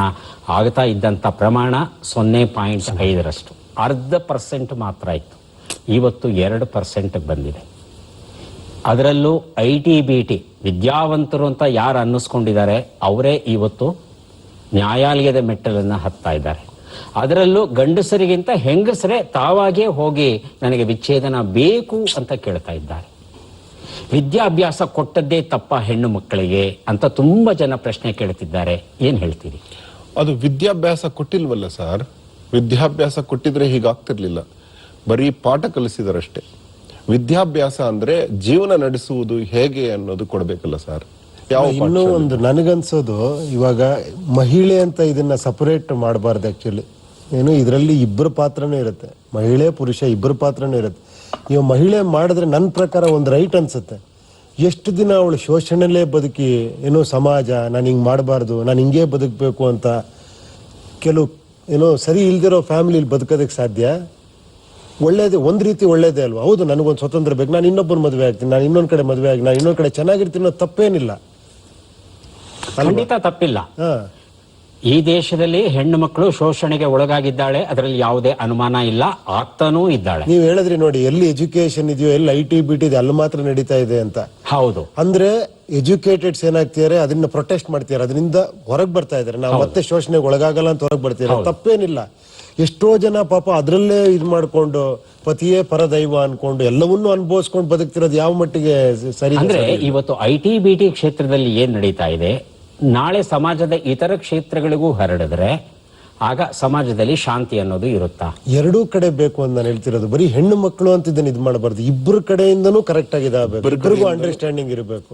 ಆಗ್ತಾ ಇದ್ದಂತ ಪ್ರಮಾಣ 0.5%, 0.5% ಮಾತ್ರ ಇತ್ತು. ಇವತ್ತು 2% ಬಂದಿದೆ. ಅದರಲ್ಲೂ IT-BT ವಿದ್ಯಾವಂತರು ಅಂತ ಯಾರು ಅನ್ನಿಸ್ಕೊಂಡಿದ್ದಾರೆ ಅವರೇ ಇವತ್ತು ನ್ಯಾಯಾಲಯದ ಮೆಟ್ಟಲನ್ನು ಹತ್ತಾ ಇದ್ದಾರೆ. ಅದರಲ್ಲೂ ಗಂಡಸರಿಗಿಂತ ಹೆಂಗಸರೇ ತಾವಾಗಿಯೇ ಹೋಗಿ ನನಗೆ ವಿಚ್ಛೇದನ ಬೇಕು ಅಂತ ಕೇಳ್ತಾ ಇದ್ದಾರೆ. ವಿದ್ಯಾಭ್ಯಾಸ ಕೊಟ್ಟದ್ದೇ ತಪ್ಪ ಹೆಣ್ಣು ಮಕ್ಕಳಿಗೆ ಅಂತ ತುಂಬಾ ಜನ ಪ್ರಶ್ನೆ ಕೇಳ್ತಿದ್ದಾರೆ. ಏನ್ ಹೇಳ್ತೀರಿ? ಅದು ವಿದ್ಯಾಭ್ಯಾಸ ಕೊಟ್ಟಿಲ್ವಲ್ಲ ಸರ್. ವಿದ್ಯಾಭ್ಯಾಸ ಕೊಟ್ಟಿದ್ರೆ ಹೀಗಾಗ್ತಿರ್ಲಿಲ್ಲ. ಬರೀ ಪಾಠ ಕಲಿಸಿದಾರಷ್ಟೇ. ವಿದ್ಯಾಭ್ಯಾಸ ಅಂದ್ರೆ ಜೀವನ ನಡೆಸುವುದು ಹೇಗೆ ಅನ್ನೋದು ಕೊಡ್ಬೇಕಲ್ಲ ಸರ್. ಇನ್ನೂ ಒಂದು ನನಗನ್ಸೋದು, ಇವಾಗ ಮಹಿಳೆ ಅಂತ ಇದನ್ನ ಸಪರೇಟ್ ಮಾಡಬಾರ್ದು. ಆಕ್ಚುಲಿ ಏನು ಇದರಲ್ಲಿ ಇಬ್ಬರ ಪಾತ್ರನೂ ಇರುತ್ತೆ, ಮಹಿಳೆ ಪುರುಷ ಇಬ್ಬರ ಪಾತ್ರನೂ ಇರುತ್ತೆ. ಇವಾಗ ಮಹಿಳೆ ಮಾಡಿದ್ರೆ ನನ್ನ ಪ್ರಕಾರ ಒಂದು ರೈಟ್ ಅನ್ಸುತ್ತೆ. ಎಷ್ಟು ದಿನ ಅವಳು ಶೋಷಣೆಲೇ ಬದುಕಿ ಏನೋ ಸಮಾಜ ನಾನು ಹಿಂಗ್ ಮಾಡಬಾರ್ದು, ನಾನು ಹಿಂಗೇ ಬದುಕಬೇಕು ಅಂತ ಕೆಲವು ಏನೋ ಸರಿ ಇಲ್ದಿರೋ ಫ್ಯಾಮಿಲಿ ಬದುಕೋದಕ್ಕೆ ಸಾಧ್ಯ? ಒಳ್ಳೇದೇ, ಒಂದ್ ರೀತಿ ಒಳ್ಳೇದೇ ಅಲ್ವಾ? ಹೌದು, ನನಗೊಂದು ಸ್ವತಂತ್ರ ಬೇಕು, ನಾನು ಇನ್ನೊಬ್ಬನ ಮದುವೆ ಆಗ್ತೀನಿ, ನಾನು ಇನ್ನೊಂದ್ ಕಡೆ ಮದುವೆ ಆಗಿ ನಾನು ಇನ್ನೊಂದ್ ಕಡೆ ಚೆನ್ನಾಗಿರ್ತೀನಿ ಅನ್ನೋ ತಪ್ಪೇನಿಲ್ಲ, ಖಂಡಿತ ತಪ್ಪಿಲ್ಲ. ಈ ದೇಶದಲ್ಲಿ ಹೆಣ್ಣು ಮಕ್ಕಳು ಶೋಷಣೆಗೆ ಒಳಗಾಗಿದ್ದಾಳೆ, ಅದರಲ್ಲಿ ಯಾವುದೇ ಅನುಮಾನ ಇಲ್ಲ, ಆಗ್ತಾನೂ ಇದ್ದಾಳೆ. ನೀವ್ ಹೇಳಿದ್ರಿ ನೋಡಿ, ಎಲ್ಲಿ ಎಜುಕೇಶನ್ ಇದೆಯೋ, ಎಲ್ಲಿ IT-BT ಇದೆ ಅಲ್ಲಿ ಮಾತ್ರ ನಡೀತಾ ಇದೆ ಅಂತ. ಹೌದು, ಅಂದ್ರೆ ಎಜುಕೇಟೆಡ್ಸ್ ಏನಾಗ್ತಿದ್ದಾರೆ, ಅದನ್ನ ಪ್ರೊಟೆಸ್ಟ್ ಮಾಡ್ತಿದ್ದಾರೆ, ಅದರಿಂದ ಹೊರಗೆ ಬರ್ತಾ ಇದಾರೆ. ನಾವು ಮತ್ತೆ ಶೋಷಣೆಗೆ ಒಳಗಾಗಲ್ಲ ಅಂತ ಹೊರಗೆ ಬರ್ತಿದ್ದಾರೆ. ತಪ್ಪೇನಿಲ್ಲ. ಎಷ್ಟೋ ಜನ ಪಾಪ ಅದ್ರಲ್ಲೇ ಇದ್ ಮಾಡ್ಕೊಂಡು ಪತಿಯೇ ಪರದೈವ ಅನ್ಕೊಂಡು ಎಲ್ಲವನ್ನೂ ಅನುಭವಿಸ್ಕೊಂಡು ಬದುಕ್ತಿರೋದು ಯಾವ ಮಟ್ಟಿಗೆ ಸರಿ? ಅಂದ್ರೆ ಇವತ್ತು IT-BT ಕ್ಷೇತ್ರದಲ್ಲಿ ಏನ್ ನಡೀತಾ ಇದೆ, ನಾಳೆ ಸಮಾಜದ ಇತರ ಕ್ಷೇತ್ರಗಳಿಗೂ ಹರಡಿದ್ರೆ ಆಗ ಸಮಾಜದಲ್ಲಿ ಶಾಂತಿ ಅನ್ನೋದು ಇರುತ್ತಾ? ಎರಡೂ ಕಡೆ ಬೇಕು ಅಂತ ನಾನು ಹೇಳ್ತಿರೋದು. ಬರೀ ಹೆಣ್ಣು ಮಕ್ಕಳು ಅಂತ ಇದನ್ನ ಇದ್ ಮಾಡಬಾರ್ದು, ಇಬ್ಬರ ಕಡೆಯಿಂದನೂ ಕರೆಕ್ಟ್ ಆಗಿ ಇಬ್ಬರಿಗೂ ಅಂಡರ್ಸ್ಟ್ಯಾಂಡಿಂಗ್ ಇರಬೇಕು.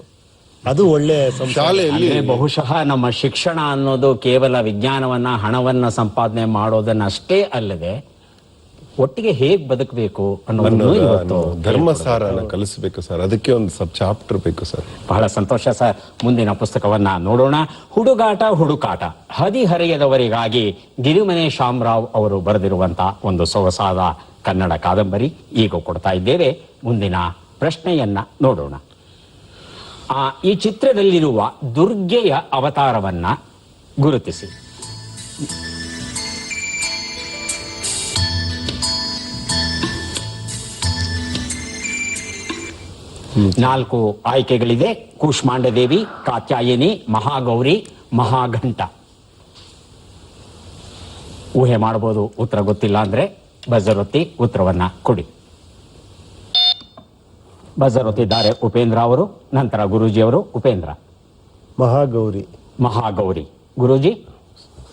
ಅದು ಒಳ್ಳೆ ಶಾಲೆಯಲ್ಲಿ ಬಹುಶಃ ನಮ್ಮ ಶಿಕ್ಷಣ ಅನ್ನೋದು ಕೇವಲ ವಿಜ್ಞಾನವನ್ನ, ಹಣವನ್ನ ಸಂಪಾದನೆ ಮಾಡೋದನ್ನಷ್ಟೇ ಅಲ್ಲದೆ ಒಟ್ಟಿಗೆ ಹೇಗ್ ಬದುಕಬೇಕು ಅನ್ನೋದನ್ನು ಧರ್ಮಸಾರನ ಕಲಿಸಬೇಕು ಸರ್. ಅದಕ್ಕೆ ಒಂದು ಸಬ್ ಚಾಪ್ಟರ್ ಬೇಕು ಸರ್. ಬಹಳ ಸಂತೋಷ ಸರ್. ಮುಂದಿನ ಪುಸ್ತಕವನ್ನ ನೋಡೋಣ. ಹುಡುಗಾಟ ಹುಡುಕಾಟ, ಹದಿಹರೆಯದವರಿಗಾಗಿ ಗಿರಿಮನೆ ಶಾಮರಾವ್ ಅವರು ಬರೆದಿರುವಂತಹ ಒಂದು ಸೊಗಸಾದ ಕನ್ನಡ ಕಾದಂಬರಿ ಈಗ ಕೊಡ್ತಾ ಇದ್ದೇವೆ. ಮುಂದಿನ ಪ್ರಶ್ನೆಯನ್ನ ನೋಡೋಣ. ಈ ಚಿತ್ರದಲ್ಲಿರುವ ದುರ್ಗೆಯ ಅವತಾರವನ್ನ ಗುರುತಿಸಿ. 4 ಆಯ್ಕೆಗಳಿದೆ. ಕೂಷ್ಮಾಂಡ ದೇವಿ, ಕಾತ್ಯಾಯಿನಿ, ಮಹಾಗೌರಿ, ಮಹಾಘಂಟ. ಊಹೆ ಮಾಡಬಹುದು. ಉತ್ತರ ಗೊತ್ತಿಲ್ಲ ಅಂದ್ರೆ ಬಜರ್ ಒತ್ತಿ ಉತ್ತರವನ್ನ ಕೊಡಿ. ಬಜರ್ ಒತ್ತಿದ್ದಾರೆ ಉಪೇಂದ್ರ ಅವರು, ನಂತರ ಗುರೂಜಿ ಅವರು. ಉಪೇಂದ್ರ. ಮಹಾಗೌರಿ. ಮಹಾಗೌರಿ. ಗುರೂಜಿ?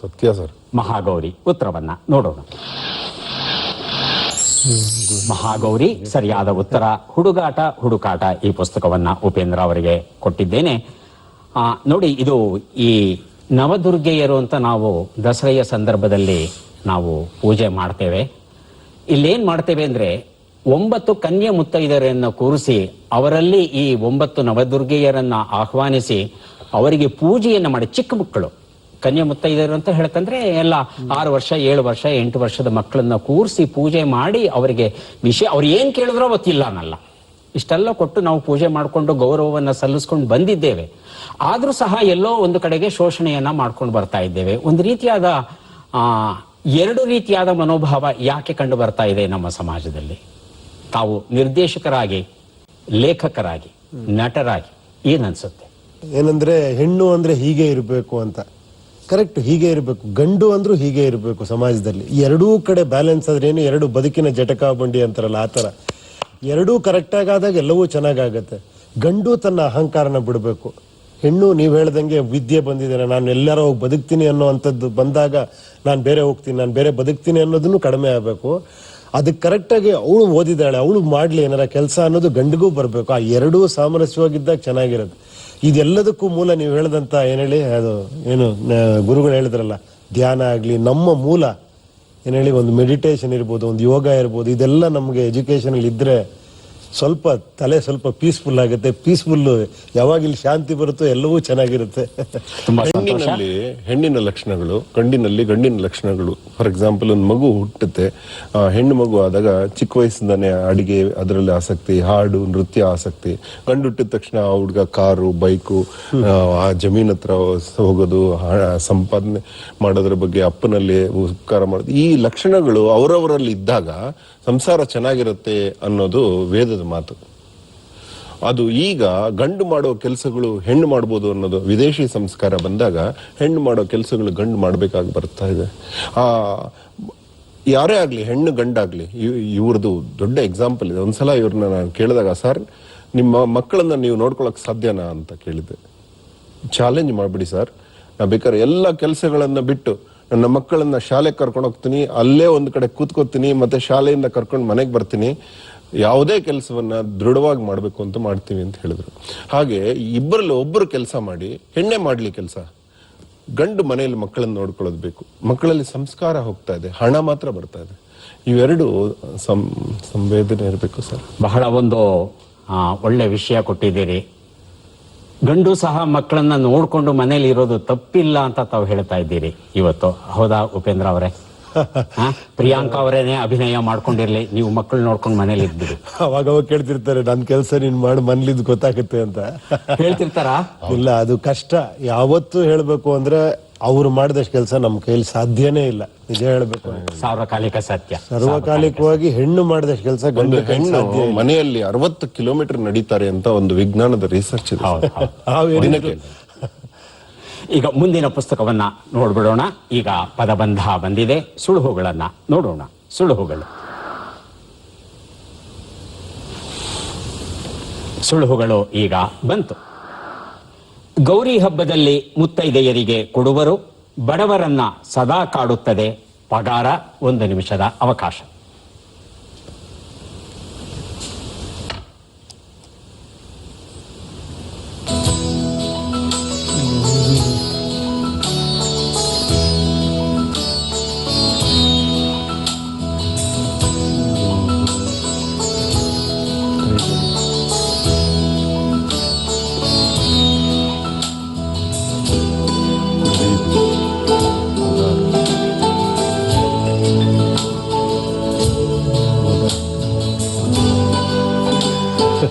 ಸತ್ಯ ಸರ್, ಮಹಾಗೌರಿ. ಉತ್ತರವನ್ನ ನೋಡೋಣ. ಮಹಾಗೌರಿ ಸರಿಯಾದ ಉತ್ತರ. ಹುಡುಗಾಟ ಹುಡುಕಾಟ ಈ ಪುಸ್ತಕವನ್ನ ಉಪೇಂದ್ರ ಅವರಿಗೆ ಕೊಟ್ಟಿದ್ದೇನೆ. ನೋಡಿ, ಇದು ಈ ನವದುರ್ಗೆಯರು ಅಂತ ನಾವು ದಸರೆಯ ಸಂದರ್ಭದಲ್ಲಿ ನಾವು ಪೂಜೆ ಮಾಡ್ತೇವೆ. ಇಲ್ಲೇನ್ ಮಾಡ್ತೇವೆ ಅಂದ್ರೆ 9 ಕನ್ಯೆ ಮುತ್ತೈದೆಯರನ್ನು ಕೂರಿಸಿ ಅವರಲ್ಲಿ ಈ 9 ನವದುರ್ಗೆಯರನ್ನ ಆಹ್ವಾನಿಸಿ ಅವರಿಗೆ ಪೂಜೆಯನ್ನ ಮಾಡಿ, ಚಿಕ್ಕ ಮಕ್ಕಳು ಕನ್ಯೆ ಮುತ್ತೈದೆಯರು ಅಂತ ಹೇಳ್ತಂದ್ರೆ ಎಲ್ಲ 6 ವರ್ಷ 7 ವರ್ಷ 8 ವರ್ಷದ ಮಕ್ಕಳನ್ನ ಕೂರಿಸಿ ಪೂಜೆ ಮಾಡಿ ಅವರಿಗೆ ವಿಷಯ ಅವ್ರು ಏನ್ ಕೇಳಿದ್ರೋ ಗೊತ್ತಿಲ್ಲ ಅನ್ನಲ್ಲ, ಇಷ್ಟೆಲ್ಲ ಕೊಟ್ಟು ನಾವು ಪೂಜೆ ಮಾಡಿಕೊಂಡು ಗೌರವವನ್ನ ಸಲ್ಲಿಸ್ಕೊಂಡು ಬಂದಿದ್ದೇವೆ. ಆದ್ರೂ ಸಹ ಎಲ್ಲೋ ಒಂದು ಕಡೆಗೆ ಶೋಷಣೆಯನ್ನ ಮಾಡ್ಕೊಂಡು ಬರ್ತಾ ಇದ್ದೇವೆ. ಒಂದು ರೀತಿಯಾದ 2 ರೀತಿಯಾದ ಮನೋಭಾವ ಯಾಕೆ ಕಂಡು ಬರ್ತಾ ಇದೆ ನಮ್ಮ ಸಮಾಜದಲ್ಲಿ? ತಾವು ನಿರ್ದೇಶಕರಾಗಿ, ಲೇಖಕರಾಗಿ, ನಟರಾಗಿ ಏನನ್ಸುತ್ತೆ? ಏನಂದ್ರೆ ಹೆಣ್ಣು ಅಂದ್ರೆ ಹೀಗೆ ಇರಬೇಕು ಅಂತ. ಕರೆಕ್ಟ್, ಹೀಗೆ ಇರಬೇಕು. ಗಂಡು ಅಂದ್ರೂ ಹೀಗೆ ಇರಬೇಕು ಸಮಾಜದಲ್ಲಿ. ಎರಡೂ ಕಡೆ ಬ್ಯಾಲೆನ್ಸ್ ಆದ್ರೆ ಏನು, ಎರಡು ಬದುಕಿನ ಜಟಕಾ ಬಂಡಿ ಅಂತಾರಲ್ಲ ಆ ತರ. ಎರಡೂ ಕರೆಕ್ಟ್ ಆದಾಗ ಎಲ್ಲವೂ ಚೆನ್ನಾಗಾಗತ್ತೆ. ಗಂಡು ತನ್ನ ಅಹಂಕಾರನ ಬಿಡಬೇಕು. ಹೆಣ್ಣು ನೀವು ಹೇಳ್ದಂಗೆ ವಿದ್ಯೆ ಬಂದಿದ್ದೇನೆ, ನಾನು ಎಲ್ಲಾರ ಹೋಗಿ ಬದುಕ್ತೀನಿ ಅನ್ನೋವಂಥದ್ದು ಬಂದಾಗ ನಾನು ಬೇರೆ ಹೋಗ್ತೀನಿ, ನಾನು ಬೇರೆ ಬದುಕ್ತೀನಿ ಅನ್ನೋದನ್ನು ಕಡಿಮೆ ಆಗಬೇಕು. ಅದಕ್ಕೆ ಕರೆಕ್ಟಾಗಿ ಅವಳು ಓದಿದಾಳೆ, ಅವಳು ಮಾಡ್ಲಿ ಏನಾರ ಕೆಲಸ ಅನ್ನೋದು ಗಂಡಿಗೂ ಬರಬೇಕು. ಆ ಎರಡೂ ಸಾಮರಸ್ಯವಾಗಿದ್ದಾಗ ಚೆನ್ನಾಗಿರುತ್ತೆ. ಇದೆಲ್ಲದಕ್ಕೂ ಮೂಲ ನೀವು ಹೇಳ್ದಂತ ಏನ್ ಹೇಳಿ, ಅದು ಏನು ಗುರುಗಳು ಹೇಳಿದ್ರಲ್ಲ, ಧ್ಯಾನ ಆಗ್ಲಿ, ನಮ್ಮ ಮೂಲ ಏನ್ ಹೇಳಿ, ಒಂದು ಮೆಡಿಟೇಷನ್ ಇರ್ಬೋದು, ಒಂದು ಯೋಗ ಇರ್ಬೋದು, ಇದೆಲ್ಲ ನಮ್ಗೆ ಎಜುಕೇಶನ್ ಅಲ್ಲಿ ಇದ್ರೆ ಸ್ವಲ್ಪ ತಲೆ ಸ್ವಲ್ಪ ಪೀಸ್ಫುಲ್ ಆಗುತ್ತೆ. ಪೀಸ್ಫುಲ್ ಯಾವಾಗ ಇಲ್ಲಿ ಶಾಂತಿ ಬರುತ್ತೋ ಎಲ್ಲವೂ ಚೆನ್ನಾಗಿರುತ್ತೆ. ತುಂಬಾ ಸಂತೋಷ. ಹೆಣ್ಣಿನಲ್ಲಿ ಹೆಣ್ಣಿನ ಲಕ್ಷಣಗಳು, ಗಂಡಿನ ಲಕ್ಷಣಗಳು. ಫಾರ್ ಎಕ್ಸಾಂಪಲ್, ಒಂದು ಮಗು ಹುಟ್ಟುತ್ತೆ, ಹೆಣ್ಣು ಮಗು ಆದಾಗ ಚಿಕ್ಕ ವಯಸ್ಸಿಂದಾನೆ ಅಡಿಗೆ, ಅದರಲ್ಲಿ ಆಸಕ್ತಿ, ಹಾಡು, ನೃತ್ಯ ಆಸಕ್ತಿ. ಗಂಡು ಹುಟ್ಟಿದ ತಕ್ಷಣ ಆ ಹುಡುಗ ಕಾರು, ಬೈಕು, ಆ ಜಮೀನ್ ಹತ್ರ ಹೋಗೋದು, ಸಂಪಾದನೆ ಮಾಡೋದ್ರ ಬಗ್ಗೆ ಅಪ್ಪನಲ್ಲಿ ಉಪಕಾರ ಮಾಡೋದು, ಈ ಲಕ್ಷಣಗಳು ಅವರವರಲ್ಲಿ ಇದ್ದಾಗ ಸಂಸಾರ ಚೆನ್ನಾಗಿರುತ್ತೆ ಅನ್ನೋದು ವೇದದ ಮಾತು. ಅದು ಈಗ ಗಂಡು ಮಾಡೋ ಕೆಲಸಗಳು ಹೆಣ್ಣು ಮಾಡ್ಬೋದು ಅನ್ನೋದು ವಿದೇಶಿ ಸಂಸ್ಕಾರ ಬಂದಾಗ ಹೆಣ್ಣು ಮಾಡೋ ಕೆಲಸಗಳು ಗಂಡು ಮಾಡ್ಬೇಕಾಗಿ ಬರ್ತಾ ಇದೆ. ಯಾರೇ ಆಗ್ಲಿ, ಹೆಣ್ಣು ಗಂಡಾಗ್ಲಿ, ಇವ್ರದ್ದು ದೊಡ್ಡ ಎಕ್ಸಾಂಪಲ್ ಇದೆ. ಒಂದ್ಸಲ ಇವ್ರನ್ನ ನಾನು ಕೇಳಿದಾಗ, ಸರ್ ನಿಮ್ಮ ಮಕ್ಕಳನ್ನ ನೀವು ನೋಡ್ಕೊಳಕ್ ಸಾಧ್ಯನಾ ಅಂತ ಕೇಳಿದ್ದೆ. ಚಾಲೆಂಜ್ ಮಾಡ್ಬಿಡಿ ಸರ್, ನಾ ಬೇಕಾದ್ರೆ ಎಲ್ಲ ಕೆಲಸಗಳನ್ನ ಬಿಟ್ಟು ನನ್ನ ಮಕ್ಕಳನ್ನ ಶಾಲೆಗೆ ಕರ್ಕೊಂಡು ಹೋಗ್ತೀನಿ, ಅಲ್ಲೇ ಒಂದ್ ಕಡೆ ಕೂತ್ಕೋತೀನಿ, ಮತ್ತೆ ಶಾಲೆಯಿಂದ ಕರ್ಕೊಂಡು ಮನೆಗೆ ಬರ್ತೀನಿ, ಯಾವುದೇ ಕೆಲಸವನ್ನ ದೃಢವಾಗಿ ಮಾಡ್ಬೇಕು ಅಂತ ಮಾಡ್ತೀವಿ ಅಂತ ಹೇಳಿದ್ರು. ಹಾಗೆ ಇಬ್ಬರಲ್ಲಿ ಒಬ್ಬರು ಕೆಲಸ ಮಾಡಿ, ಹೆಣ್ಣೆ ಮಾಡ್ಲಿ ಕೆಲಸ, ಗಂಡು ಮನೆಯಲ್ಲಿ ಮಕ್ಕಳನ್ನ ನೋಡ್ಕೊಳ್ಳೋದು ಬೇಕು. ಮಕ್ಕಳಲ್ಲಿ ಸಂಸ್ಕಾರ ಹೋಗ್ತಾ ಇದೆ, ಹಣ ಮಾತ್ರ ಬರ್ತಾ ಇದೆ. ಇವೆರಡು ಸಂವೇದನೆ ಇರಬೇಕು ಸರ್. ಬಹಳ ಒಂದು ಒಳ್ಳೆ ವಿಷಯ ಕೊಟ್ಟಿದ್ದೀರಿ. ಗಂಡು ಸಹ ಮಕ್ಕಳನ್ನ ನೋಡ್ಕೊಂಡು ಮನೇಲಿ ಇರೋದು ತಪ್ಪಿಲ್ಲ ಅಂತ ತಾವು ಹೇಳ್ತಾ ಇದ್ದೀರಿ ಇವತ್ತು. ಹೌದಾ ಉಪೇಂದ್ರ ಅವರೇ? ಪ್ರಿಯಾಂಕಾ ಅವರೇನೆ ಅಭಿನಯ ಮಾಡ್ಕೊಂಡಿರ್ಲಿ, ನೀವು ಮಕ್ಕಳು ನೋಡ್ಕೊಂಡು ಮನೇಲಿ ಇದ್ಬಿಡಿ. ಅವಾಗ ಕೇಳ್ತಿರ್ತಾರೆ, ನನ್ ಕೆಲಸ ನೀನ್ ಮಾಡಿ ಮನ್ಲಿದ್ ಗೊತ್ತಾಗುತ್ತೆ ಅಂತ ಹೇಳ್ತಿರ್ತಾರ. ಇಲ್ಲ, ಅದು ಕಷ್ಟ. ಯಾವತ್ತು ಹೇಳ್ಬೇಕು ಅಂದ್ರೆ ಅವ್ರು ಮಾಡಿದಷ್ಟು ಕೆಲಸ ನಮ್ ಕೈಯಲ್ಲಿ ಸಾಧ್ಯನೇ ಇಲ್ಲ. ನಿಜ ಹೇಳ್ಬೇಕು, ಸಾರ್ವಕಾಲಿಕ ಸತ್ಯ. ಸರ್ವಕಾಲಿಕವಾಗಿ ಹೆಣ್ಣು ಮಾಡಿದಷ್ಟು ಕೆಲಸ ಗಂಡು ಹೆಣ್ಣು ಮನೆಯಲ್ಲಿ 60 ಕಿಲೋಮೀಟರ್ ನಡೀತಾರೆ ಅಂತ ಒಂದು ವಿಜ್ಞಾನದ ರಿಸರ್ಚ್ ಇದೆ. ದಿನಕ್ಕೆ. ಈಗ ಮುಂದಿನ ಪುಸ್ತಕವನ್ನ ನೋಡ್ಬಿಡೋಣ. ಈಗ ಪದಬಂಧ ಬಂದಿದೆ, ಸುಳುಹುಗಳನ್ನ ನೋಡೋಣ. ಸುಳುಹುಗಳು ಈಗ ಬಂತು. ಗೌರಿ ಹಬ್ಬದಲ್ಲಿ ಮುತ್ತೈದೆಯರಿಗೆ ಕೊಡುವರು, ಬಡವರನ್ನ ಸದಾ ಕಾಡುತ್ತದೆ ಪಗಾರ. 1 ನಿಮಿಷದ ಅವಕಾಶ.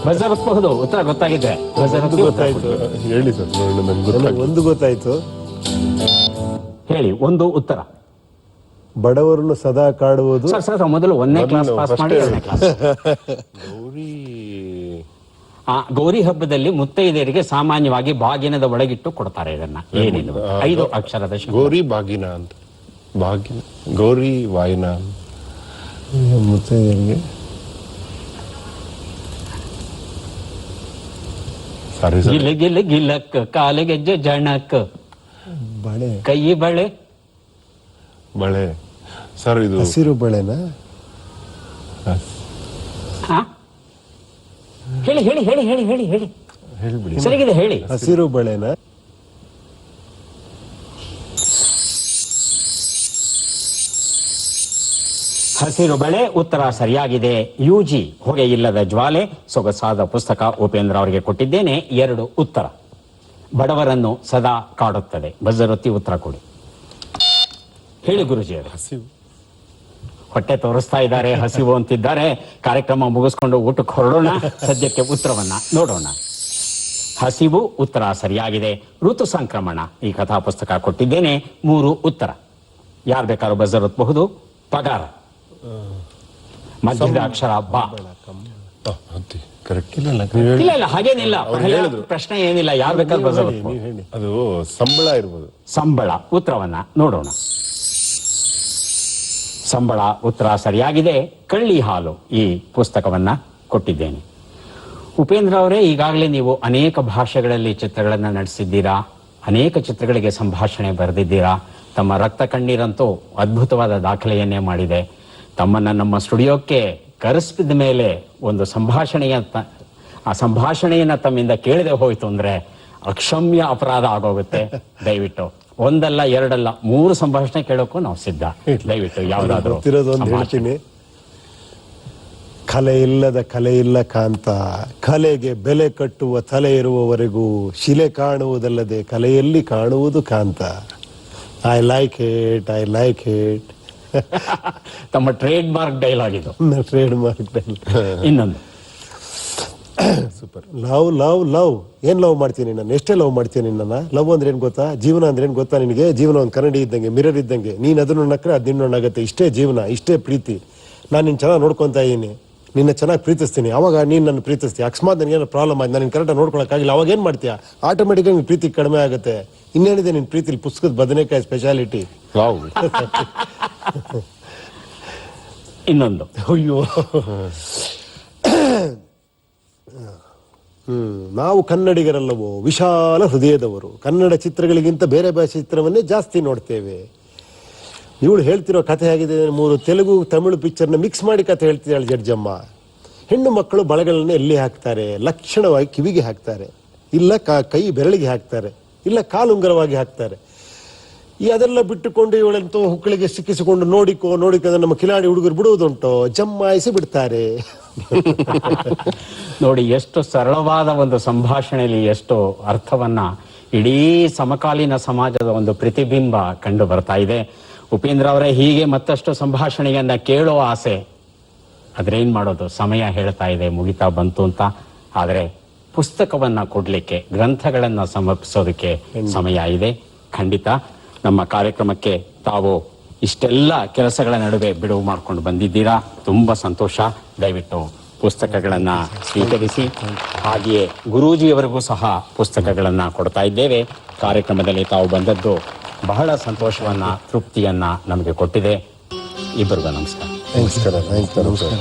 ಬಜಾರ್ ಹೊತ್ಬಹುದು, ಉತ್ತರ ಗೊತ್ತಾಗಿದೆ. ಗೊತ್ತಾಯ್ತು, ಹೇಳಿ ಸರ್. ಒಂದು ಗೊತ್ತಾಯ್ತು, ಹೇಳಿ ಒಂದು ಉತ್ತರ. ಬಡವರನ್ನು ಸದಾ ಕಾಡುವುದು. ಸರ್ ಮೊದಲು 1ನೇ ಕ್ಲಾಸ್ ಪಾಸ್ ಮಾಡಿ 2ನೇ ಕ್ಲಾಸ್. ಗೌರಿ ಹಬ್ಬದಲ್ಲಿ ಮುತ್ತೈದೆಯರಿಗೆ ಸಾಮಾನ್ಯವಾಗಿ ಬಾಗಿನದ ಒಳಗಿಟ್ಟು ಕೊಡ್ತಾರೆ. ಇದನ್ನ ಏನಿದು 5 ಅಕ್ಷರದ ಗೌರಿ ಬಾಗಿನ ಅಂತ. ಬಾಗಿನ, ಗೌರಿ ವಾಯಿನ ಮುತ್ತೈದೆಯರಿಗೆ ಗಿಲ್ಲ ಗಿಲ್ಲ ಗಿಲ್ಲಕ್, ಕಾಲಿಗೆಜ್ಜೆ ಜಣಕ್, ಬಳೆ, ಕೈ ಬಳೆ. ಬಳೆ ಸರ್, ಇದು ಹಸಿರು ಬಳೆನಾ? ಹೇಳಿ ಹೇಳಿ ಹೇಳಿ ಹೇಳಿ ಹೇಳಿ ಹೇಳಿ ಹೇಳ್ಬಿಡಿ. ಸರಿಗಿದೆ, ಹೇಳಿ. ಹಸಿರು ಬಳೆನಾ? ಹಸಿರು ಬಳೆ ಉತ್ತರ ಸರಿಯಾಗಿದೆ. UG ಹೊಗೆ ಇಲ್ಲದ ಜ್ವಾಲೆ, ಸೊಗಸಾದ ಪುಸ್ತಕ ಉಪೇಂದ್ರ ಅವರಿಗೆ ಕೊಟ್ಟಿದ್ದೇನೆ. 2 ಉತ್ತರ. ಬಡವರನ್ನು ಸದಾ ಕಾಡುತ್ತದೆ. ಬಜರೊತ್ತಿ ಉತ್ತರ ಕೊಡಿ. ಹೇಳಿ ಗುರುಜಿ ಅವರು. ಹಸಿವು. ಹೊಟ್ಟೆ ತೋರಿಸ್ತಾ ಇದ್ದಾರೆ, ಹಸಿವು ಅಂತಿದ್ದಾರೆ. ಕಾರ್ಯಕ್ರಮ ಮುಗಿಸ್ಕೊಂಡು ಊಟಕ್ಕೆ ಹೊರಡೋಣ. ಸದ್ಯಕ್ಕೆ ಉತ್ತರವನ್ನ ನೋಡೋಣ. ಹಸಿವು ಉತ್ತರ ಸರಿಯಾಗಿದೆ. ಋತು ಸಂಕ್ರಮಣ ಈ ಕಥಾ ಪುಸ್ತಕ ಕೊಟ್ಟಿದ್ದೇನೆ. 3 ಉತ್ತರ. ಯಾರು ಬೇಕಾದ್ರೂ ಬಜರ್ ಒತ್ತಬಹುದು. ಪಗಾರ, ಮಧ್ಯದ ಅಕ್ಷರ ಬಾ. ಕರೆಕ್ಟ್. ಇಲ್ಲ ಇಲ್ಲ ಹಾಗೇನಿಲ್ಲ, ಪ್ರಶ್ನೆ ಏನಿಲ್ಲ, ಯಾರು ಬೇಕಾದ್ರೂ ಬಜರ್ ಅದು ಸಂಬಳ ಇರ್ಬೋದು. ಸಂಬಳ ಉತ್ತರವನ್ನ ನೋಡೋಣ. ಸಂಬಳ ಉತ್ತರ ಸರಿಯಾಗಿದೆ. ಕಳ್ಳಿ ಹಾಲು ಈ ಪುಸ್ತಕವನ್ನ ಕೊಟ್ಟಿದ್ದೇನೆ. ಉಪೇಂದ್ರ ಅವರೇ, ಈಗಾಗಲೇ ನೀವು ಅನೇಕ ಭಾಷೆಗಳಲ್ಲಿ ಚಿತ್ರಗಳನ್ನು ನಡೆಸಿದ್ದೀರಾ, ಅನೇಕ ಚಿತ್ರಗಳಿಗೆ ಸಂಭಾಷಣೆ ಬರೆದಿದ್ದೀರಾ. ತಮ್ಮ ರಕ್ತ ಕಣ್ಣೀರಂತೂ ಅದ್ಭುತವಾದ ದಾಖಲೆಯನ್ನೇ ಮಾಡಿದೆ. ತಮ್ಮನ್ನ ನಮ್ಮ ಸ್ಟುಡಿಯೋಕ್ಕೆ ಕರೆಸಿದ ಮೇಲೆ ಒಂದು ಆ ಸಂಭಾಷಣೆಯನ್ನ ತಮ್ಮಿಂದ ಕೇಳದೆ ಹೋಯ್ತು ಅಂದ್ರೆ ಅಕ್ಷಮ್ಯ ಅಪರಾಧ ಆಗೋಗುತ್ತೆ. ದಯವಿಟ್ಟು ಒಂದಲ್ಲ ಎರಡಲ್ಲ 3 ಸಂಭಾಷಣೆ ಕೇಳೋಕ್ಕೂ ನಾವು ಸಿದ್ಧ. ದಯವಿಟ್ಟು ಯಾವ್ದಾದ್ರು ಗೊತ್ತಿರೋದೊಂದು ಹೇಳ್ತೀನಿ. ಕಲೆ ಇಲ್ಲದ ಕಲೆ ಇಲ್ಲ ಕಾಂತ, ಕಲೆಗೆ ಬೆಲೆ ಕಟ್ಟುವ ತಲೆ ಇರುವವರೆಗೂ ಶಿಲೆ ಕಾಣುವುದಲ್ಲದೆ ಕಲೆಯಲ್ಲಿ ಕಾಣುವುದು ಕಾಂತ. I like it. ತಮ್ಮ ಟ್ರೇಡ್ ಮಾರ್ಕ್ ಡೈಲಾಗ್ ಇದು. Trademark dialogue. ಇನ್ನೊಂದು ಸೂಪರ್. ಲವ್ ಏನ್ ಲವ್ ಮಾಡ್ತೀನಿ ನಾನು, ಎಷ್ಟೇ ಲವ್ ಮಾಡ್ತೀನಿ ನನ್ನ. ಲವ್ ಅಂದ್ರೆ ಏನ್ ಗೊತ್ತಾ, ಜೀವನ ಅಂದ್ರೆ ಏನ್ ಗೊತ್ತಾ ನಿನಗೆ? ಜೀವನ ಒಂದು ಕನ್ನಡಿ ಇದ್ದಂಗೆ, ಮಿರರ್ ಇದ್ದಂಗೆ. ನೀನ್ ಅದನ್ನು ನಕ್ರೆ ಅದು ನಿನ್ನೊಣ್ಣಾಗತ್ತೆ. ಇಷ್ಟೇ ಜೀವನ, ಇಷ್ಟೇ ಪ್ರೀತಿ. ನಾನು ನಿನ್ ಚೆನ್ನಾಗಿ ನೋಡ್ಕೊಂತ ಇದೀನಿ, ನಿನ್ನ ಚೆನ್ನಾಗಿ ಪ್ರೀತಿಸ್ತೀನಿ, ಅವಾಗ ನೀನ್ ನನ್ನ ಪ್ರೀತಿಸ್ತೀಯ. ಅಕಸ್ಮಾತ್ ನನಗೇನೋ ಪ್ರಾಬ್ಲಮ್ ಆಯ್ತು, ನಾನು ಕರೆಕ್ಟಾಗಿ ನೋಡ್ಕೊಳಕ್ಕಾಗಿಲ್ಲ, ಅವಾಗ ಏನ್ ಮಾಡ್ತೀಯಾ? ಆಟೋಮೆಟಿಕ್ ಆಗಿ ಪ್ರೀತಿ ಕಡಿಮೆ ಆಗುತ್ತೆ. ಇನ್ನೇನಿದೆ ನಿನ್ ಪ್ರೀತಿಲಿ? ಪುಸ್ತಕದ ಬದನೆಕಾಯಿ ಸ್ಪೆಷಾಲಿಟಿ. ಇನ್ನೊಂದು. ಅಯ್ಯೋ, ನಾವು ಕನ್ನಡಿಗರಲ್ಲವೋ ವಿಶಾಲ ಹೃದಯದವರು. ಕನ್ನಡ ಚಿತ್ರಗಳಿಗಿಂತ ಬೇರೆ ಭಾಷೆ ಚಿತ್ರವನ್ನೇ ಜಾಸ್ತಿ ನೋಡ್ತೇವೆ. ಇವಳು ಹೇಳ್ತಿರೋ ಕಥೆ ಆಗಿದೆ. 3 ತೆಲುಗು ತಮಿಳು ಪಿಕ್ಚರ್ನ ಮಿಕ್ಸ್ ಮಾಡಿ ಕಥೆ ಹೇಳ್ತಿದ್ದಾಳೆ ಜಡ್ಜಮ್ಮ. ಹೆಣ್ಣು ಮಕ್ಕಳು ಬಳೆಗಳನ್ನ ಎಲ್ಲಿ ಹಾಕ್ತಾರೆ? ಲಕ್ಷಣವಾಗಿ ಕಿವಿಗೆ ಹಾಕ್ತಾರೆ, ಇಲ್ಲ ಕೈ ಬೆರಳಿಗೆ ಹಾಕ್ತಾರೆ, ಇಲ್ಲ ಕಾಲುಂಗರವಾಗಿ ಹಾಕ್ತಾರೆ. ಅದೆಲ್ಲ ಬಿಟ್ಟುಕೊಂಡು ಇವಳಂತೂ ಹುಕ್ಕಳಿಗೆ ಸಿಕ್ಕಿಸಿಕೊಂಡು ನೋಡಿಕೋ ನಮ್ಮ ಕಿಲಾಡಿ ಹುಡುಗರು ಬಿಡುವುದುಂಟು, ಜಮ್ಮಾಯಿಸಿ ಬಿಡ್ತಾರೆ. ನೋಡಿ, ಎಷ್ಟು ಸರಳವಾದ ಒಂದು ಸಂಭಾಷಣೆಯಲ್ಲಿ ಎಷ್ಟು ಅರ್ಥವನ್ನ, ಇಡೀ ಸಮಕಾಲೀನ ಸಮಾಜದ ಒಂದು ಪ್ರತಿಬಿಂಬ ಕಂಡು ಬರ್ತಾ ಇದೆ. ಉಪೇಂದ್ರ ಅವರೇ, ಹೀಗೆ ಮತ್ತಷ್ಟು ಸಂಭಾಷಣೆಯನ್ನ ಕೇಳೋ ಆಸೆ. ಅದ್ರೇನ್ ಮಾಡೋದು, ಸಮಯ ಹೇಳ್ತಾ ಇದೆ ಮುಗಿತಾ ಬಂತು ಅಂತ. ಆದರೆ ಪುಸ್ತಕವನ್ನ ಕೊಡ್ಲಿಕ್ಕೆ, ಗ್ರಂಥಗಳನ್ನ ಸಮರ್ಪಿಸೋದಕ್ಕೆ ಸಮಯ ಇದೆ. ಖಂಡಿತ ನಮ್ಮ ಕಾರ್ಯಕ್ರಮಕ್ಕೆ ತಾವು ಇಷ್ಟೆಲ್ಲ ಕೆಲಸಗಳ ನಡುವೆ ಬಿಡುವು ಮಾಡ್ಕೊಂಡು ಬಂದಿದ್ದೀರಾ. ತುಂಬಾ ಸಂತೋಷ. ದಯವಿಟ್ಟು ಪುಸ್ತಕಗಳನ್ನ ಸ್ವೀಕರಿಸಿ. ಹಾಗೆಯೇ ಗುರೂಜಿಯವರಿಗೂ ಸಹ ಪುಸ್ತಕಗಳನ್ನ ಕೊಡ್ತಾ ಇದ್ದೇವೆ. ಕಾರ್ಯಕ್ರಮದಲ್ಲಿ ತಾವು ಬಂದದ್ದು ಬಹಳ ಸಂತೋಷವನ್ನ, ತೃಪ್ತಿಯನ್ನ ನಮಗೆ ಕೊಟ್ಟಿದೆ. ಇಬ್ಬರಿಗೂ ನಮಸ್ಕಾರ. ನಮಸ್ಕಾರ.